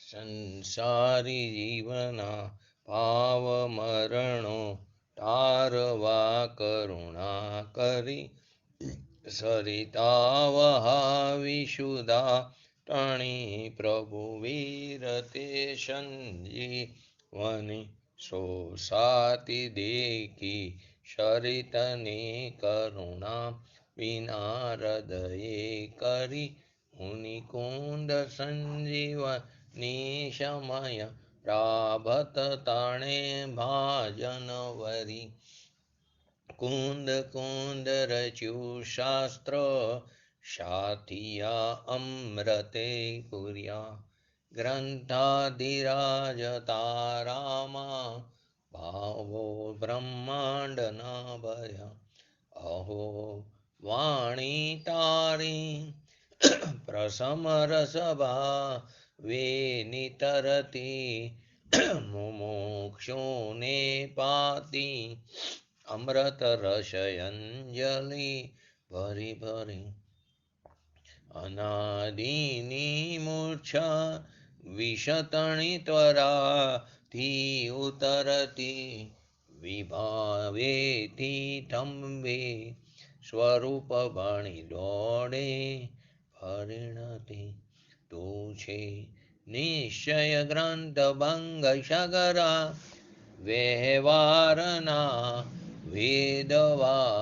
સંસારી જીવના ભાવ મરણો તારવા કરુણા કરી સરિતા વહાવિશુદા ટણી પ્રભુ વીરતે સંજીવની સોસાતી દેખી સરિતની કરુણા વિના હૃદયે કરી મુનિકુંદ સંજીવની સમય પ્રાભત તાણે ભાજન વરી કુંદ કુંદ રચ્યું શાસ્ત્ર સાથિયા અમૃતે પૂર્યા ગ્રંથાધિરાજ તારામાં ભાવો બ્રહ્માંડના ભયા અહો વાણી તારી પ્રસમ રસભા વેનિતરતી મુમુક્ષુને પાતી અમૃત રસયંજલિ ભરી ભરી અનાદિની મૂર્છા વિષતણી ત્વરાથી ઉતરતી વિભાવેથી થંભે સ્વરૂપ ભણી દોડે પરિણતિ તું છે નિશ્ચય ગ્રંથ ભંગ સગરા વ્યવહારના વેદવા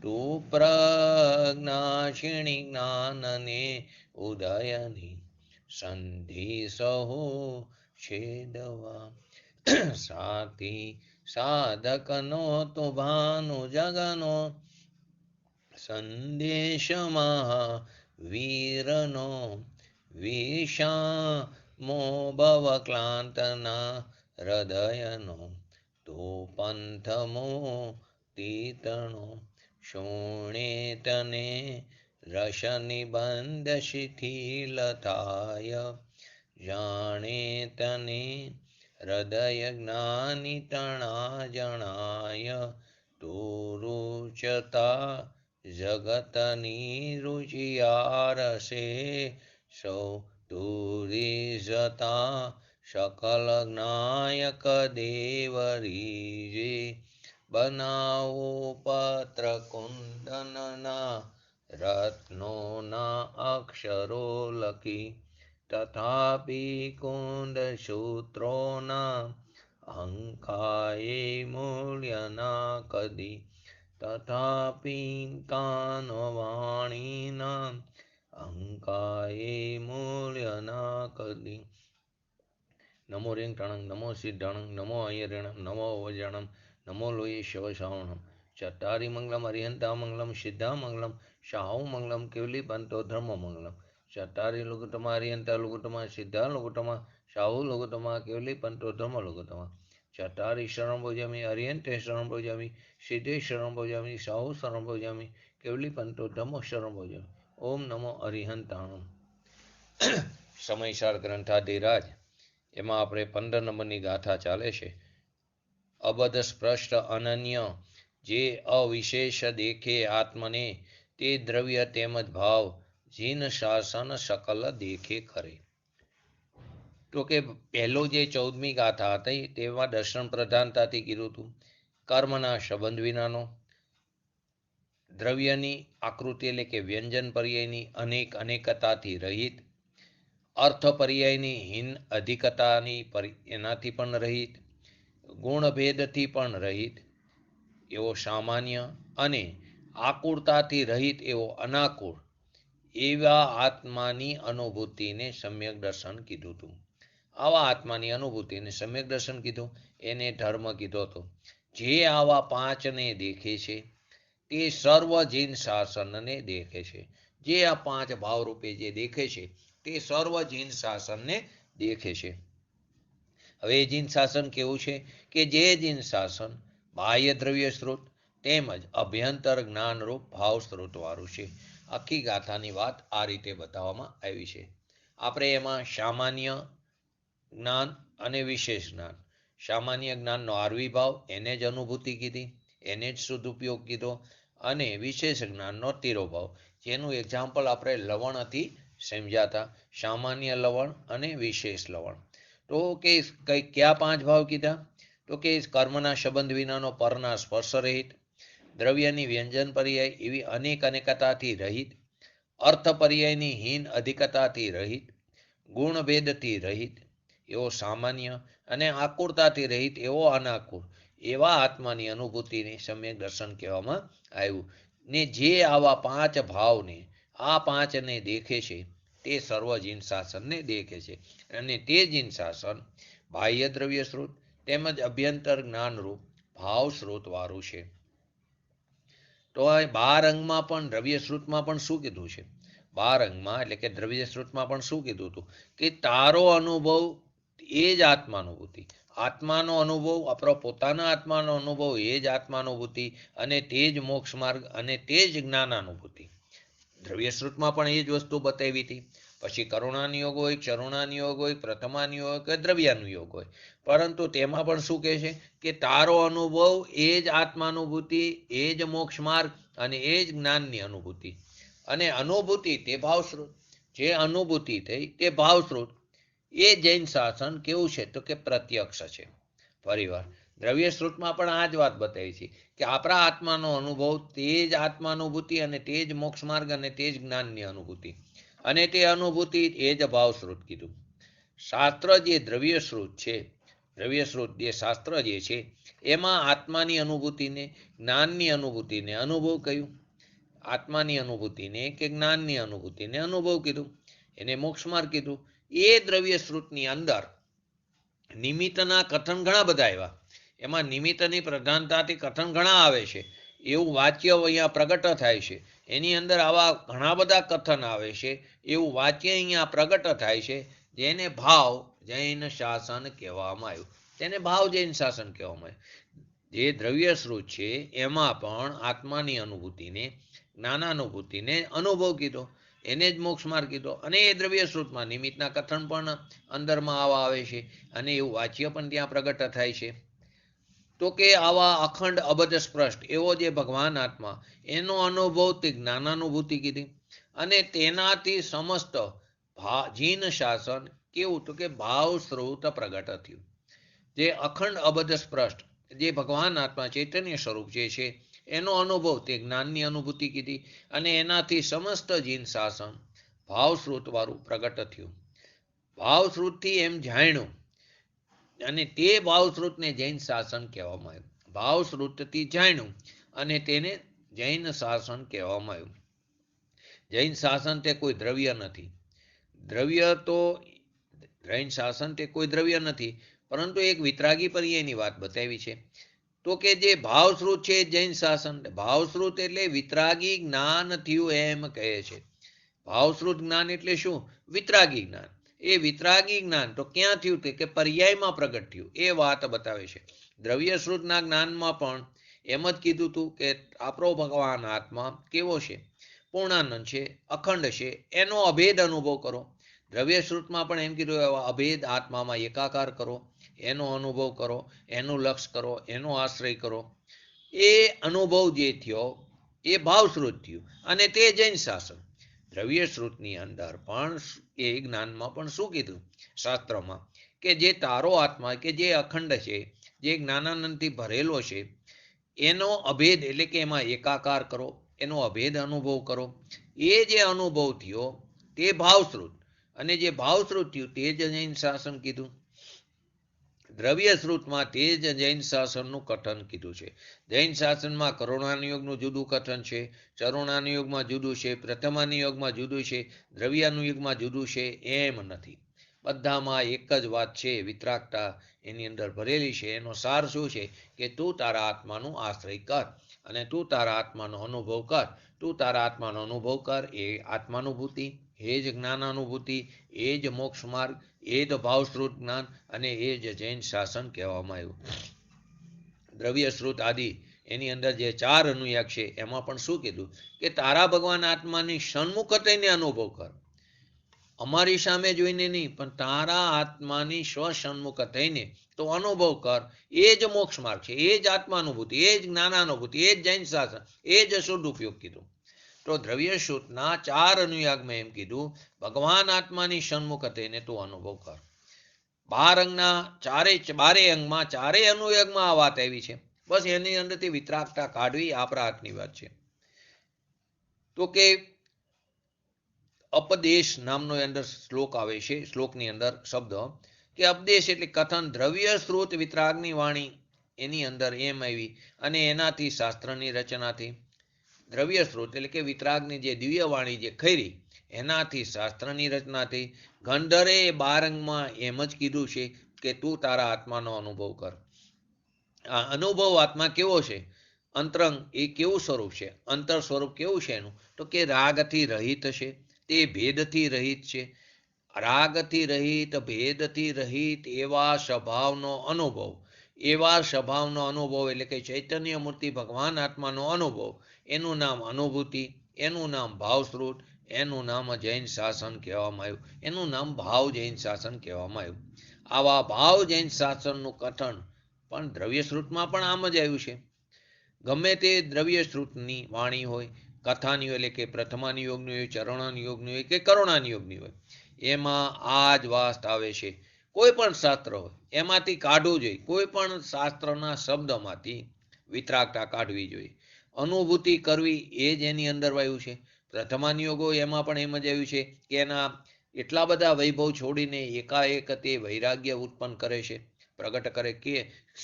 તું પ્રજ્ઞાક્ષિણી જ્ઞાનને ઉદયની સંધિ સહુ છેદવા સાથી સાધકનો તો ભાનુ જગનો સંદેશમાં વીરનો વિષામો ભવ ક્લાંતના હૃદયનો તો પંથમો તીતણો શોણે તને રસ નિબંધ શિથિલ થાય જાણે તને હૃદય જ્ઞાની તણા જણાય તો રૂચતા જગતની રુચિયારસે સૌ તુરી જતા શકલ જ્ઞાયક દેવરીજે બનાવો પત્ર કુંદનના રત્નોના અક્ષરો લખી તથાપી કુંદ સૂત્રોના અંકાએ મૂલ્યના કદી તથાપી કાનવાણીના અંકાએ મૂલ્યના કદી નમો રેંગટાણંગ નમો સિદ્ધાણંગ નમો અયરેણમ નમો વજણમ નમો લોયે શિવશાવણમ ચટારી મંગલમ અરિહંતા મંગલમ સિદ્ધા મંગલમ શાહુ મંગલમ કેવલી પંતો ધર્મ મંગલમ ચટારી લુગુતમા અરિહંતા લુગુતમા સિદ્ધા લુગુતમા શાહુ લુગુતમા કેવલી પંતો ધર્મ લુગુતમા ચટારી શરણ ભોજામી અરિહંતે શરણ ભોજામી સિદ્ધે શરણ ભોજામી શાહુ શરણ ભોજામી કેવલી પંતો ધર્મ શરણ ભોજામી ઓમ નમો અરિહંતાણમ. સમયસાર ગ્રંથાધિરાજ એમાં આપણે 15 નંબરની ગાથા ચાલે છે. અબધ સ્પષ્ટ અનન્ય જે અવિશેષ દેખે આત્મને તે દ્રવ્ય તેમજ ભાવ જીન શાસન સકલ દેખે કરે. તો કે પહેલો જે 14મી ગાથા હતી તેમાં દર્શન પ્રધાનતાથી કીધું હતું. કર્મના સંબંધ વિનાનો, દ્રવ્યની આકૃતિ એટલે કે વ્યંજન પર્યાયની અનેક અનેકતાથી રહિત, અર્થ પર્યાયની હીન અધિકતાની એનાથી પણ રહિત, ગુણભેદથી પણ રહિત એવો સામાન્ય અને આકુળતાથી રહિત એવો અનાકુળ એવા આત્માની અનુભૂતિને સમ્યક દર્શન કીધું હતું. આવા આત્માની અનુભૂતિને સમ્યક દર્શન કીધું, એને ધર્મ કીધો હતો. જે આવા પાંચને દેખે છે તે સર્વ જીન શાસનને દેખે છે. જે આ પાંચ ભાવરૂપે જે દેખે છે તે સર્વ જીન શાસનને દેખે છે. હવે જીન શાસન કેવું છે કે જે જીન શાસન બાહ્ય દ્રવ્ય સ્ત્રોત તેમજ અભ્યંતર જ્ઞાનરૂપ ભાવ સ્ત્રોત વાળું છે. આખી ગાથાની વાત આ રીતે બતાવવામાં આવી છે. આપણે એમાં સામાન્ય જ્ઞાન અને વિશેષ જ્ઞાન, સામાન્ય જ્ઞાનનો આર્વિભાવ એને જ અનુભૂતિ કીધી, એને જ સદુપયોગ કીધો, અને વિશેષ જ્ઞાનનો તિરોભાવ જેનું એક્ઝામ્પલ આપણે લવણથી સમજાતા? સામાન્ય લવણ અને વિશેષ લવણ. તો કે કયા 5 ભાવ કીધા? તો કે કર્મના સંબંધ વિનાનો પરના સ્પર્શ રહિત, દ્રવ્યની વ્યંજન પર્યાય એવી અનેક અનેકતાથી રહિત, અર્થ પર્યાયની હીન અધિકતાથી રહિત, ગુણભેદથી રહિત એવો સામાન્ય અને આકુરતાથી રહિત એવો અનાકુર એવા આત્માની અનુભૂતિને સમ્યક દર્શન કહેવામાં આવ્યું. ને જે આવા 5 ભાવને આ 5ને દેખે છે તે સર્વ જીન શાસનને દેખે છે. અને તે જીન શાસન બાહ્ય દ્રવ્ય સ્ત્રોત તેમજ અભ્યંતર જ્ઞાનરૂપ ભાવ સ્ત્રોત વાળું છે. તો આ 12 અંગમાં પણ દ્રવ્ય સ્ત્રોતમાં પણ શું કીધું છે? 12 અંગમાં એટલે કે દ્રવ્ય સ્ત્રોતમાં પણ શું કીધું હતું? કે તારો અનુભવ એ જ આત્માનુભૂતિ. આત્માનો અનુભવ, આપણો પોતાના આત્માનો અનુભવ એ જ આત્માનુભૂતિ અને તે જ મોક્ષ માર્ગ અને તે જ જ્ઞાનાનુભૂતિ. દ્રવ્ય સ્ત્રોતમાં પણ એ જ વસ્તુ બતાવી હતી. પછી કરુણાનિયોગ હોય, ચરુણાનિયોગ હોય, પ્રથમાનિયોગ હોય કે દ્રવ્યાનુયોગ હોય, પરંતુ તેમાં પણ શું કહે છે કે તારો અનુભવ એ જ આત્માનુભૂતિ, એ જ મોક્ષ માર્ગ અને એ જ જ્ઞાનની અનુભૂતિ. અને અનુભૂતિ તે ભાવસ્રોત, જે અનુભૂતિ થઈ તે ભાવસ્રોત. એ જૈન શાસન કેવું છે? તો કે પ્રત્યક્ષ છે. ફરીવાર દ્રવ્ય સ્ત્રોતમાં પણ આ જ વાત બતાવી છે કે આપણા આત્માનો અનુભવ તે જ આત્માનુભૂતિ અને તે જ મોક્ષ માર્ગ અને તે જ જ્ઞાનની અનુભૂતિ. અને તે અનુભૂતિ એ જ ભાવસ્રોત કીધું. શાસ્ત્ર જે દ્રવ્ય સ્ત્રોત છે, દ્રવ્ય સ્ત્રોત જે શાસ્ત્ર જે છે એમાં આત્માની અનુભૂતિને, જ્ઞાનની અનુભૂતિને અનુભવ કહ્યું. આત્માની અનુભૂતિને કે જ્ઞાનની અનુભૂતિને અનુભવ કીધું, એને મોક્ષ માર્ગ કીધું. એ દ્રવ્ય સ્ત્રોતની અંદર નિમિત્તના કથન ઘણા બધા આવ્યા. એમાં નિમિત્તની પ્રધાનતાથી કથન ઘણા આવે છે એવું વાક્ય અહીંયા પ્રગટ થાય છે. એની અંદર આવા ઘણા બધા કથન આવે છે એવું વાક્ય અહીંયા પ્રગટ થાય છે, જેને ભાવ જૈન શાસન કહેવામાં આવ્યું. તેને ભાવ જૈન શાસન કહેવામાં આવ્યું. જે દ્રવ્ય સ્ત્રોત છે એમાં પણ આત્માની અનુભૂતિને, જ્ઞાનાનુભૂતિને અનુભવ કીધો, એને જ મોક્ષ માર્ગ કીધો. અને એ દ્રવ્ય સ્ત્રોતમાં નિમિત્તના કથન પણ અંદરમાં આવા આવે છે અને એવું વાચ્ય પણ ત્યાં પ્રગટ થાય છે. તો કે આવા અખંડ અબધ સ્પષ્ટ એવો જે ભગવાન આત્મા, એનો અનુભવ તે જ્ઞાનાનુભૂતિ કીધી. અને તેનાથી સમસ્ત જીન શાસન કેવું? તો કે ભાવ સ્ત્રોત પ્રગટ થયું. જે અખંડ અબધ સ્પષ્ટ જે ભગવાન આત્મા ચૈતન્ય સ્વરૂપ જે છે એનો અનુભવ તે જ્ઞાનની અનુભૂતિ કીધી. અને એનાથી સમસ્ત જીન શાસન ભાવસ્રોત વાળું પ્રગટ થયું. ભાવસ્રોતથી એમ જાણ્યું અને તે ભાવસ્રોતને જૈન શાસન કહેવામાં આવ્યું. ભાવસ્રોતથી જાણ્યું અને તેને જૈન શાસન કહેવામાં આવ્યું. જૈન શાસન તે કોઈ દ્રવ્ય નથી. દ્રવ્ય તો જૈન શાસન તે કોઈ દ્રવ્ય નથી, પરંતુ એક વિતરાગી પર્યાયની વાત બતાવી છે. તો કે જે ભાવસ્રોત છે જૈન શાસન, ભાવસ્રોત એટલે વિતરાગી જ્ઞાન થયું એમ કહે છે. ભાવસ્રોત જ્ઞાન એટલે શું? વિતરાગી જ્ઞાન. એ વિતરાગી જ્ઞાન તો ક્યાં થયું? કે પર્યાયમાં પ્રગટ થયું એ વાત બતાવે છે. દ્રવ્ય સ્રોતના જ્ઞાનમાં પણ એમ જ કીધું હતું કે આપણો ભગવાન આત્મા કેવો છે? પૂર્ણાનંદ છે, અખંડ છે, એનો અભેદ અનુભવ કરો. દ્રવ્ય સ્રોતમાં પણ એમ કીધું અભેદ આત્મામાં એકાકાર કરો, એનો અનુભવ કરો, એનું લક્ષ કરો, એનો આશ્રય કરો. એ અનુભવ જે થયો એ ભાવસ્રોત થયું અને તે જૈન શાસન. દ્રવ્ય સ્રોતની અંદર પણ એ જ્ઞાનમાં પણ શું કીધું શાસ્ત્રમાં? કે જે તારો આત્મા કે જે અખંડ છે, જે જ્ઞાનાનંદથી ભરેલો છે, એનો અભેદ એટલે કે એમાં એકાકાર કરો, એનો અભેદ અનુભવ કરો. એ જે અનુભવ થયો તે ભાવસ્રોત, અને જે ભાવસ્રોત થયું તે જ જૈન શાસન કીધું. દ્રવ્ય સ્રોતમાં તે જ જૈન શાસનનું કથન કીધું છે. જૈન શાસનમાં કરુણાનુયોગનું જુદું કથન છે, ચરુણાનુયોગમાં જુદું છે, પ્રથમાનુયોગમાં જુદું છે, દ્રવ્યાનુયોગમાં જુદું છે. એમ નથી, બધામાં એક જ વાત છે. વિતરાગતા એની અંદર ભરેલી છે. એનો સાર શું છે? કે તું તારા આત્માનું આશ્રય કર અને તું તારા આત્માનો અનુભવ કર. તું તારા આત્માનો અનુભવ કર. એ આત્માનુભૂતિ, એ જ જ્ઞાનાનુભૂતિ, એ જ મોક્ષ માર્ગ, એ જ ભાવસ્રોત જ્ઞાન અને એ જ જૈન શાસન કહેવામાં આવ્યું. દ્રવ્ય સ્રોત આદિ એની અંદર જે 4 અનુયાગ છે એમાં પણ શું કીધું? કે તારા ભગવાન આત્માની સન્મુખ થઈને અનુભવ કર. અમારી સામે જોઈને નહીં, પણ તારા આત્માની સ્વસન્મુખ થઈને તો અનુભવ કર. એ જ મોક્ષ માર્ગ છે, એ જ આત્માનુભૂતિ, એ જ જ્ઞાનાનુભૂતિ, એ જ જૈન શાસન, એ જ શુદ્ધ ઉપયોગ કીધું. તો દ્રવ્ય શ્રુતના 4 અનુયાગમાં એમ કીધું ભગવાન આત્માની સન્મુખ થઈને તું અનુભવ કર. 12 અંગના બારે અંગમાં ચારેય અનુયાગમાં આ વાત આવી છે. બસ એની અંદરથી વિતરાગતા કાઢવી આપણા હાથની વાત છે. તો કે અપદેશ નામનો અંદર શ્લોક આવે છે. શ્લોકની અંદર શબ્દ કે અપદેશ એટલે કથન, દ્રવ્ય શ્રુત વિતરાગની વાણી એની અંદર એમ આવી અને એનાથી શાસ્ત્રની રચનાથી દ્રવ્ય સ્ત્રોત એટલે કે વિતરાગની જે દિવ્ય વાણી જે ખરી એનાથી શાસ્ત્રની રચનાથી ગંધરે 12 અંગમાં એમ જ કીધું છે કે તું તારા આત્માનો અનુભવ કર. આ અનુભવ આત્મા કેવો છે? અંતરંગ એ કેવું સ્વરૂપ છે? અંતર સ્વરૂપ કેવું છે એનું? તો કે રાગથી રહિત છે, તે ભેદથી રહિત છે. રાગથી રહિત, ભેદથી રહિત એવા સ્વભાવનો અનુભવ, એવા સ્વભાવનો અનુભવ એટલે કે ચૈતન્ય મૂર્તિ ભગવાન આત્માનો અનુભવ, એનું નામ અનુભૂતિ, એનું નામ ભાવશ્રુત, એનું નામ જૈન શાસન કહેવામાં આવ્યું. એનું નામ ભાવ જૈન શાસન કહેવામાં આવ્યું. આવા ભાવ જૈન શાસનનું કથન પણ દ્રવ્ય શ્રુતમાં પણ આમ જ આવ્યું છે. ગમે તે દ્રવ્ય શ્રુતની વાણી હોય, કથાની હોય એટલે કે પ્રથમાની યોગની હોય, ચરણાની યોગની હોય કે કરુણાની યોગની હોય, એમાં આ જ વાત આવે છે. કોઈ પણ શાસ્ત્ર હોય એમાંથી કાઢવું જોઈએ. કોઈ પણ શાસ્ત્રના શબ્દમાંથી વિતરાગતા કાઢવી જોઈએ. અનુભૂતિ કરવી એ જ એની અંદર આવ્યું છે. પ્રથમાની યોગો એમાં પણ એમ જ આવ્યું છે કે એના એટલા બધા વૈભવ છોડીને એકાએક તે વૈરાગ્ય ઉત્પન્ન કરે છે, પ્રગટ કરે.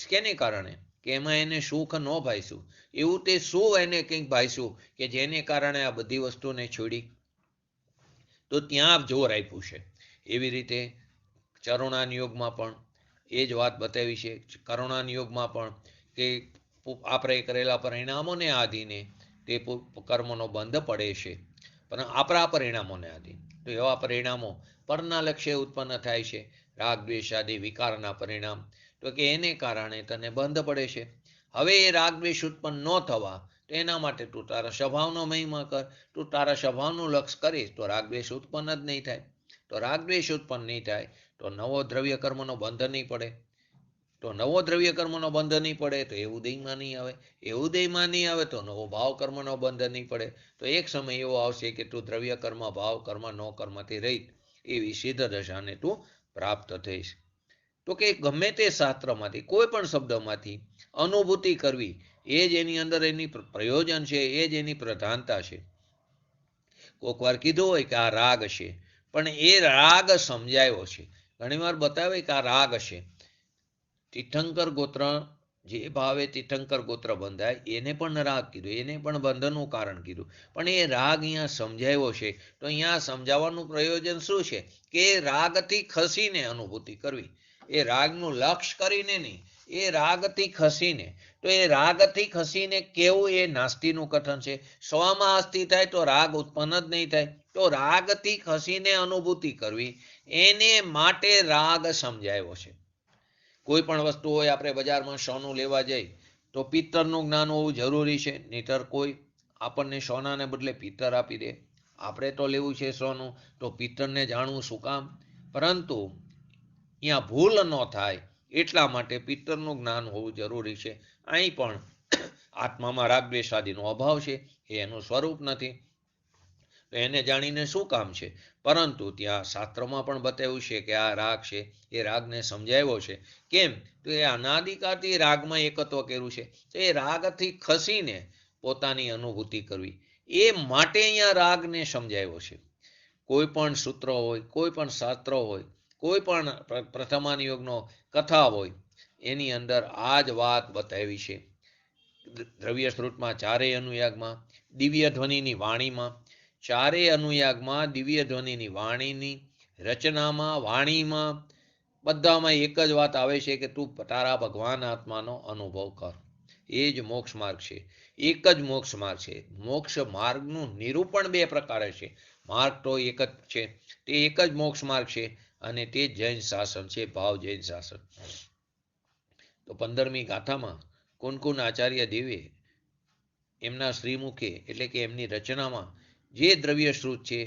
કેને કારણે? કે એમાં એને સુખ ન ભાઈશું. એવું તે શું એને કંઈક ભાઈશું કે જેને કારણે આ બધી વસ્તુને છોડી? તો ત્યાં જોર આપ્યું છે. એવી રીતે ચરુણાની યોગમાં પણ એ જ વાત બતાવી છે. કરુણાની યોગમાં પણ કે આપણે કરેલા પરિણામોને આધીને તે કર્મનો બંધ પડે છે, પણ આપણા પરિણામોને આધીન. તો એવા પરિણામો પરના લક્ષ્ય ઉત્પન્ન થાય છે, રાગ દ્વેષ આદિ વિકારના પરિણામ. તો કે એને કારણે તને બંધ પડે છે. હવે એ રાગ દ્વેષ ઉત્પન્ન ન થવા તો એના માટે તું તારા સ્વભાવનો મહિમા કર. તું તારા સ્વભાવનું લક્ષ કરીશ તો રાગ દ્વેષ ઉત્પન્ન જ નહીં થાય. તો રાગ દ્વેષ ઉત્પન્ન નહીં થાય તો નવો દ્રવ્ય કર્મનો બંધ નહીં પડે. તો નવો દ્રવ્ય કર્મનો બંધ નહીં પડે તો એ ઉદયમાં નહીં આવે. એ ઉદયમાં નહીં આવે તો નવો ભાવ કર્મનો બંધ નહીં પડે. તો એક સમય એવો આવશે કે તું દ્રવ્ય કર્મ, ભાવ કર્મ, નો કર્મથી રહિત એવી સિદ્ધ દશાને તું પ્રાપ્ત થઈશ. તો કે ગમે તે શાસ્ત્રમાંથી કોઈ પણ શબ્દમાંથી અનુભૂતિ કરવી એ જ એની અંદર એની પ્રયોજન છે, એ જ એની પ્રધાનતા છે. કોઈક વાર કીધું હોય કે આ રાગ છે, પણ એ રાગ સમજાયો છે. ઘણીવાર બતાવે કે આ રાગ છે. તીર્થંકર ગોત્ર જે ભાવે તીર્થંકર ગોત્ર બંધાય એને પણ રાગ કીધું, એને પણ બંધનનું કારણ કીધું. પણ એ રાગ અહીંયા સમજાયો છે. તો અહીંયા સમજાવવાનું પ્રયોજન શું છે? કે રાગથી ખસીને અનુભૂતિ કરવી. એ રાગનું લક્ષ્ય કરીને નહીં, એ રાગથી ખસીને. તો એ રાગથી ખસીને કેવું? એ નાસ્તિનું કથન છે. સ્વમાં અસ્થિ થાય તો રાગ ઉત્પન્ન જ નહીં થાય. તો રાગથી ખસીને અનુભૂતિ કરવી એને માટે રાગ સમજાયો છે. કોઈ પણ વસ્તુ હોય, આપણે બજારમાં સોનું લેવા જઈએ તો પિત્તરનું જ્ઞાન હોવું જરૂરી છે. નહીતર કોઈ આપણને સોનાને બદલે પિત્તર આપી દે. આપણે તો લેવું છે સોનું, તો પિત્તરને જાણવું શું કામ? પરંતુ અહીંયા ભૂલ ન થાય એટલા માટે પિત્તરનું જ્ઞાન હોવું જરૂરી છે. અહીં પણ આત્મામાં રાગ દ્વેષ આદિનો અભાવ છે, એ એનું સ્વરૂપ નથી. તો એને જાણીને શું કામ છે? પરંતુ ત્યાં શાસ્ત્રમાં પણ બતાવ્યું છે કે આ રાગ છે, એ રાગને સમજાવ્યો છે. કેમ? તો એ અનાદિકાળથી રાગમાં એકત્વ કર્યું છે. તો એ રાગથી ખસીને પોતાની અનુભૂતિ કરવી એ માટે અહીંયા રાગને સમજાવ્યો છે. કોઈ પણ સૂત્ર હોય, કોઈ પણ શાસ્ત્ર હોય, કોઈ પણ પ્રથમાની યોગનો કથા હોય, એની અંદર આ જ વાત બતાવી છે. દ્રવ્ય સ્ત્રોતમાં ચારેય અનુયાગમાં, દિવ્ય ધ્વનિની વાણીમાં, ચારેય અનુયાગમાં દિવ્ય ધ્વનિની વાણીની રચનામાં, વાણીમાં, બધામાં એક જ વાત આવે છે કે તું તારા ભગવાન આત્માનો અનુભવ કર. એ જ મોક્ષ માર્ગ છે. એક જ મોક્ષ માર્ગ છે. મોક્ષ માર્ગનું નિરૂપણ બે પ્રકારે છે. માર્ગ તો એક જ છે, તે એક જ મોક્ષ માર્ગ છે અને તે જૈન શાસન છે, ભાવ જૈન શાસન. તો 15મી ગાથામાં કુનકુન આચાર્ય દેવે એમના શ્રીમુખે એટલે કે એમની રચનામાં જે દ્રવ્ય શ્રુત છે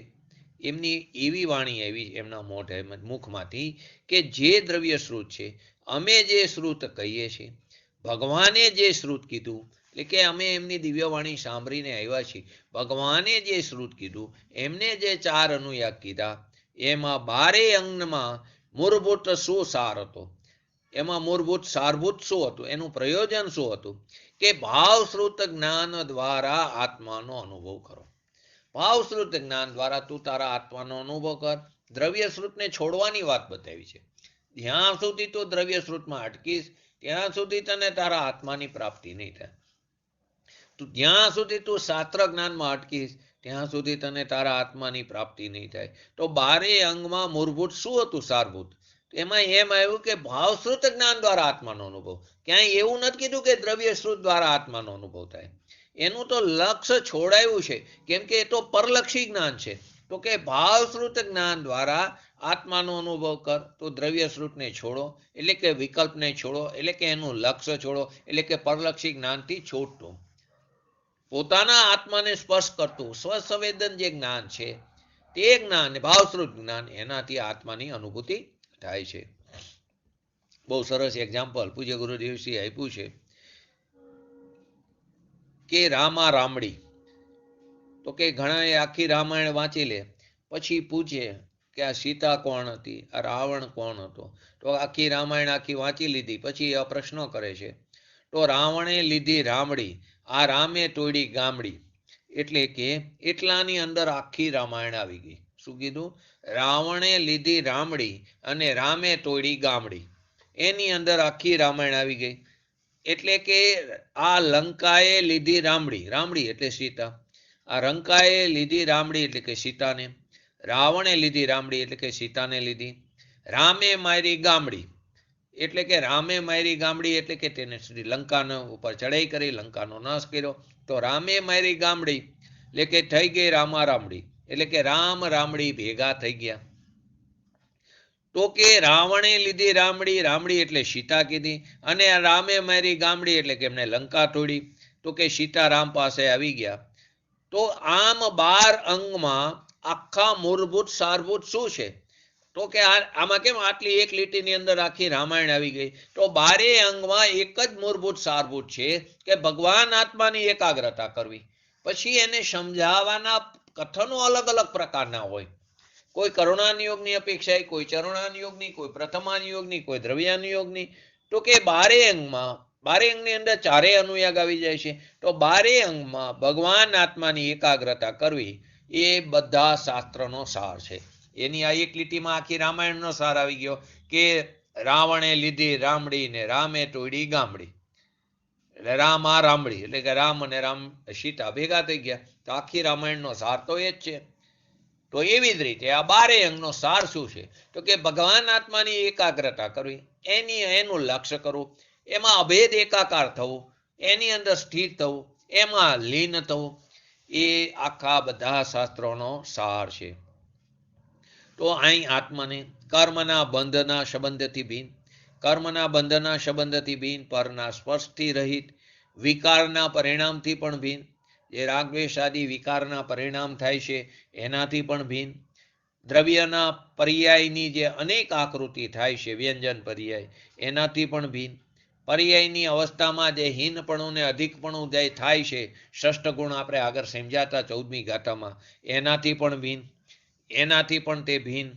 એમની એવી વાણી આવી એમના મોઢે મુખમાંથી કે જે દ્રવ્ય શ્રુત છે અમે જે શ્રુત કહીએ છીએ, ભગવાને જે શ્રુત કીધું એટલે કે અમે એમની દિવ્યવાણી સાંભળીને આવ્યા છીએ. ભગવાને જે શ્રુત કીધું, એમને જે 4 અનુયાગ કીધા, એમાં 12 અંગમાં મૂળભૂત શું સાર હતો, એમાં મૂળભૂત સારભૂત શું હતું, એનું પ્રયોજન શું હતું કે ભાવશ્રુત જ્ઞાન દ્વારા આત્માનો અનુભવ કરો. ભાવશ્રુત જ્ઞાન દ્વારા તું તારા આત્માનો અનુભવ કર. દ્રવ્ય શ્રુતને છોડવાની વાત બતાવી છે. જ્યાં સુધી તું દ્રવ્ય શ્રુતમાં અટકીશ ત્યાં સુધી તને તારા આત્માની પ્રાપ્તિ નહીં થાય. તું જ્યાં સુધી તું શાસ્ત્ર જ્ઞાનમાં અટકીશ ત્યાં સુધી તને તારા આત્માની પ્રાપ્તિ નહીં થાય. તો 12 અંગમાં મૂળભૂત શું હતું, સારભૂત? એમાં એમ આવ્યું કે ભાવશ્રુત જ્ઞાન દ્વારા આત્માનો અનુભવ. ક્યાંય એવું નથી કીધું કે દ્રવ્ય શ્રુત દ્વારા આત્માનો અનુભવ થાય. એનું તો લક્ષ્ય છોડાયું છે, કેમ કે એ તો પરલક્ષી જ્ઞાન છે. તો કે ભાવશ્રુત જ્ઞાન દ્વારા આત્માનો અનુભવ કર. તો દ્રવ્ય શ્રુતને છોડો એટલે કે વિકલ્પને છોડો, એટલે કે એનું લક્ષ્ય છોડો, એટલે કે પરલક્ષી જ્ઞાનથી છોડતું પોતાના આત્માને સ્પર્શ કરતું સ્વસંવેદન જે જ્ઞાન છે, તે જ્ઞાન ભાવશ્રુત જ્ઞાન, એનાથી આત્માની અનુભૂતિ થાય છે. બહુ સરસ એક્ઝામ્પલ પૂજ્ય ગુરુદેવશ્રી આપ્યું છે કે રામા રામડી. તો કે ઘણા આખી રામાયણ વાંચી લે, પછી પૂછે કે આ સીતા કોણ હતી, આ રાવણ કોણ હતો. તો આખી રામાયણ આખી વાંચી લીધી પછી આ પ્રશ્નો કરે છે. તો રાવણે લીધી રામડી, આ રામે તોડી ગામડી. એટલે કે એટલાની અંદર આખી રામાયણ આવી ગઈ. શું કીધું? રાવણે લીધી રામડી અને રામે તોડી ગામડી. એની અંદર આખી રામાયણ આવી ગઈ. એટલે કે આ લંકાએ લીધી રામડી, રામડી એટલે સીતા. આ લંકાએ લીધી રામડી એટલે કે સીતાને. રાવણે લીધી રામડી એટલે કે સીતાને લીધી. રામે મારી ગામડી એટલે કે રામે મારી ગામડી એટલે કે તેને લંકાના ઉપર ચડાઈ કરી, લંકાનો નાશ કર્યો. તો રામે મારી ગામડી એટલે કે થઈ ગઈ રામા રામડી, એટલે કે રામ રામડી ભેગા થઈ ગયા. તો કે રાવણે લીધી રામડી, રામડી એટલે સીતા કીધી, અને રામે મારી ગામડી એટલે કે એમને લંકા તોડી. તો કે સીતા રામ પાસે આવી ગયા. તો આમ 12 અંગમાં આખા મૂળભૂત સારભૂત શું છે? તો કે આમાં કેમ આટલી એક લીટીની અંદર આખી રામાયણ આવી ગઈ? તો 12 અંગમાં એક જ મૂળભૂત સારભૂત છે કે ભગવાન આત્માની એકાગ્રતા કરવી. પછી એને સમજાવવાના કથનો અલગ અલગ પ્રકારના હોય. કોઈ કરુણાનિયોગની અપેક્ષા, કોઈ ચરણાનિયોગની, કોઈ પ્રથમાનિયોગની, કોઈ દ્રવ્યાનિયોગની. તો કે 12 અંગમાં 12 અંગની અંદર 4 અનુયાગ આવી જાય છે. તો 12 અંગમાં ભગવાન આત્માની એકાગ્રતા કરવી એ બધા શાસ્ત્રનો સાર છે. એની આ એક લીટીમાં આખી રામાયણનો સાર આવી ગયો કે રાવણે લીધી રામડી ને રામે તોડી ગામડી. એટલે રામ આ રામડી એટલે કે રામ અને રામ સીતા ભેગા થઈ ગયા. તો આખી રામાયણનો સાર તો એ જ છે. તો એવી જ રીતે આ 12 અંગનો સાર શું છે? તો કે ભગવાન આત્માની એકાગ્રતા કરવી, એનું લક્ષ્ય કરવું, એમાં અભેદ એકાકાર થવું, એની અંદર સ્થિર થવું, એમાં લીન થવું, એ આખા બધા શાસ્ત્રોનો સાર છે. તો અહીં આત્માને કર્મના બંધના સંબંધથી ભીન, કર્મના બંધના સંબંધથી ભીન, પરના સ્પર્શથી રહિત, વિકારના પરિણામથી પણ ભીન, જે રાગદ્વેષ આદિ વિકારના પરિણામ થાય છે એનાથી પણ ભીન, દ્રવ્યના પર્યાયની જે અનેક આકૃતિ થાય છે, વ્યંજન પર્યાય, એનાથી પણ ભીન, પર્યાયની અવસ્થામાં જે હીનપણું ને અધિકપણું જે થાય છે, ષષ્ઠ ગુણ આપણે આગળ સમજાતા 14મી ગાથામાં, એનાથી પણ ભીન, એનાથી પણ તે ભીન.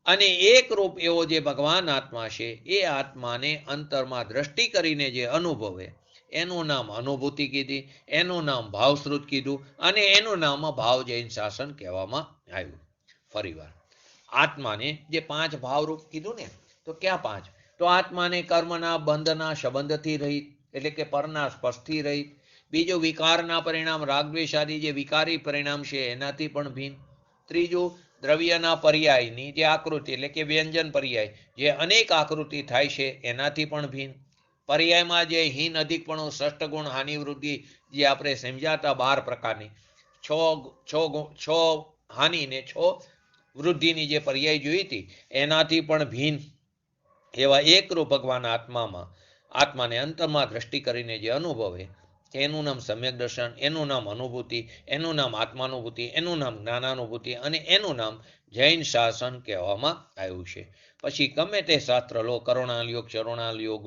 અને એકરૂપ એવો જે ભગવાન આત્મા છે એ આત્માને અંતરમાં દ્રષ્ટિ કરીને જે અનુભવે એનું નામ અનુભૂતિ કીધી, એનું નામ ભાવશ્રુત કીધું, અને એનું નામ ભાવ જૈન શાસન કહેવામાં આવ્યું. ફરીવાર આત્માને જે 5 ભાવરૂપ કીધું ને, તો ક્યાં 5? તો આત્માને કર્મના બંધના સંબંધથી રહિત એટલે કે પરના સ્પર્શથી રહિત, બીજું વિકારના પરિણામ રાગદ્વેષ આદિ જે વિકારી પરિણામ છે એનાથી પણ ભીન, ત્રીજું દ્રવ્યના પર્યાયની જે આકૃતિ એટલે કે વ્યંજન પર્યાય જે અનેક આકૃતિ થાય છે એનાથી પણ ભીન, પર્યાયમાં જે હીન અધિકપણું, ષષ્ઠ ગુણ, હાનિ વૃદ્ધિ જે આપણે સમજાતા 12 પ્રકારની, 6 હાનિ ને 6 વૃદ્ધિની જે પર્યાય જોઈ હતી એનાથી પણ ભીન એવા એકરૂપ ભગવાન આત્માને અંતરમાં દ્રષ્ટિ કરીને જે અનુભવે એનું નામ સમ્યક દર્શન, એનું નામ અનુભૂતિ, એનું નામ આત્માનુભૂતિ, એનું નામ જ્ઞાનાનુભૂતિ, અને એનું નામ જૈન શાસન કહેવામાં આવ્યું છે. પછી ગમે તે શાસ્ત્ર લો, કરુણાલ યોગ, ચરુણાલ યોગ,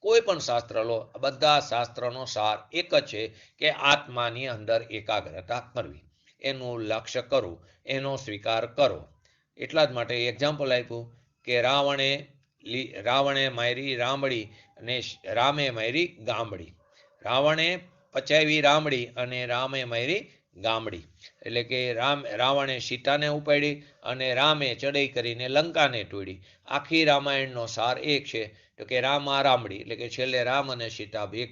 કોઈ પણ શાસ્ત્ર લો, બધા શાસ્ત્રનો સાર એક જ છે કે આત્માની અંદર એકાગ્રતા કરવી, એનું લક્ષ્ય કરવું, એનો સ્વીકાર કરો. એટલા જ માટે એક્ઝામ્પલ આપ્યું કે રાવણે મારી રામડી અને રામે મારી ગામડી. રાવણે પચાવી રામડી અને રામે મારી ગામડી. એટલે કે રાવણે સીતાને ઉપાડી અને રામે ચડાઈ કરીને લંકાને તોડી. આખી રામાયણનો સાર એક છે તો કે રામા રામડી, એટલે કે છેલ્લે રામ અને સીતા એક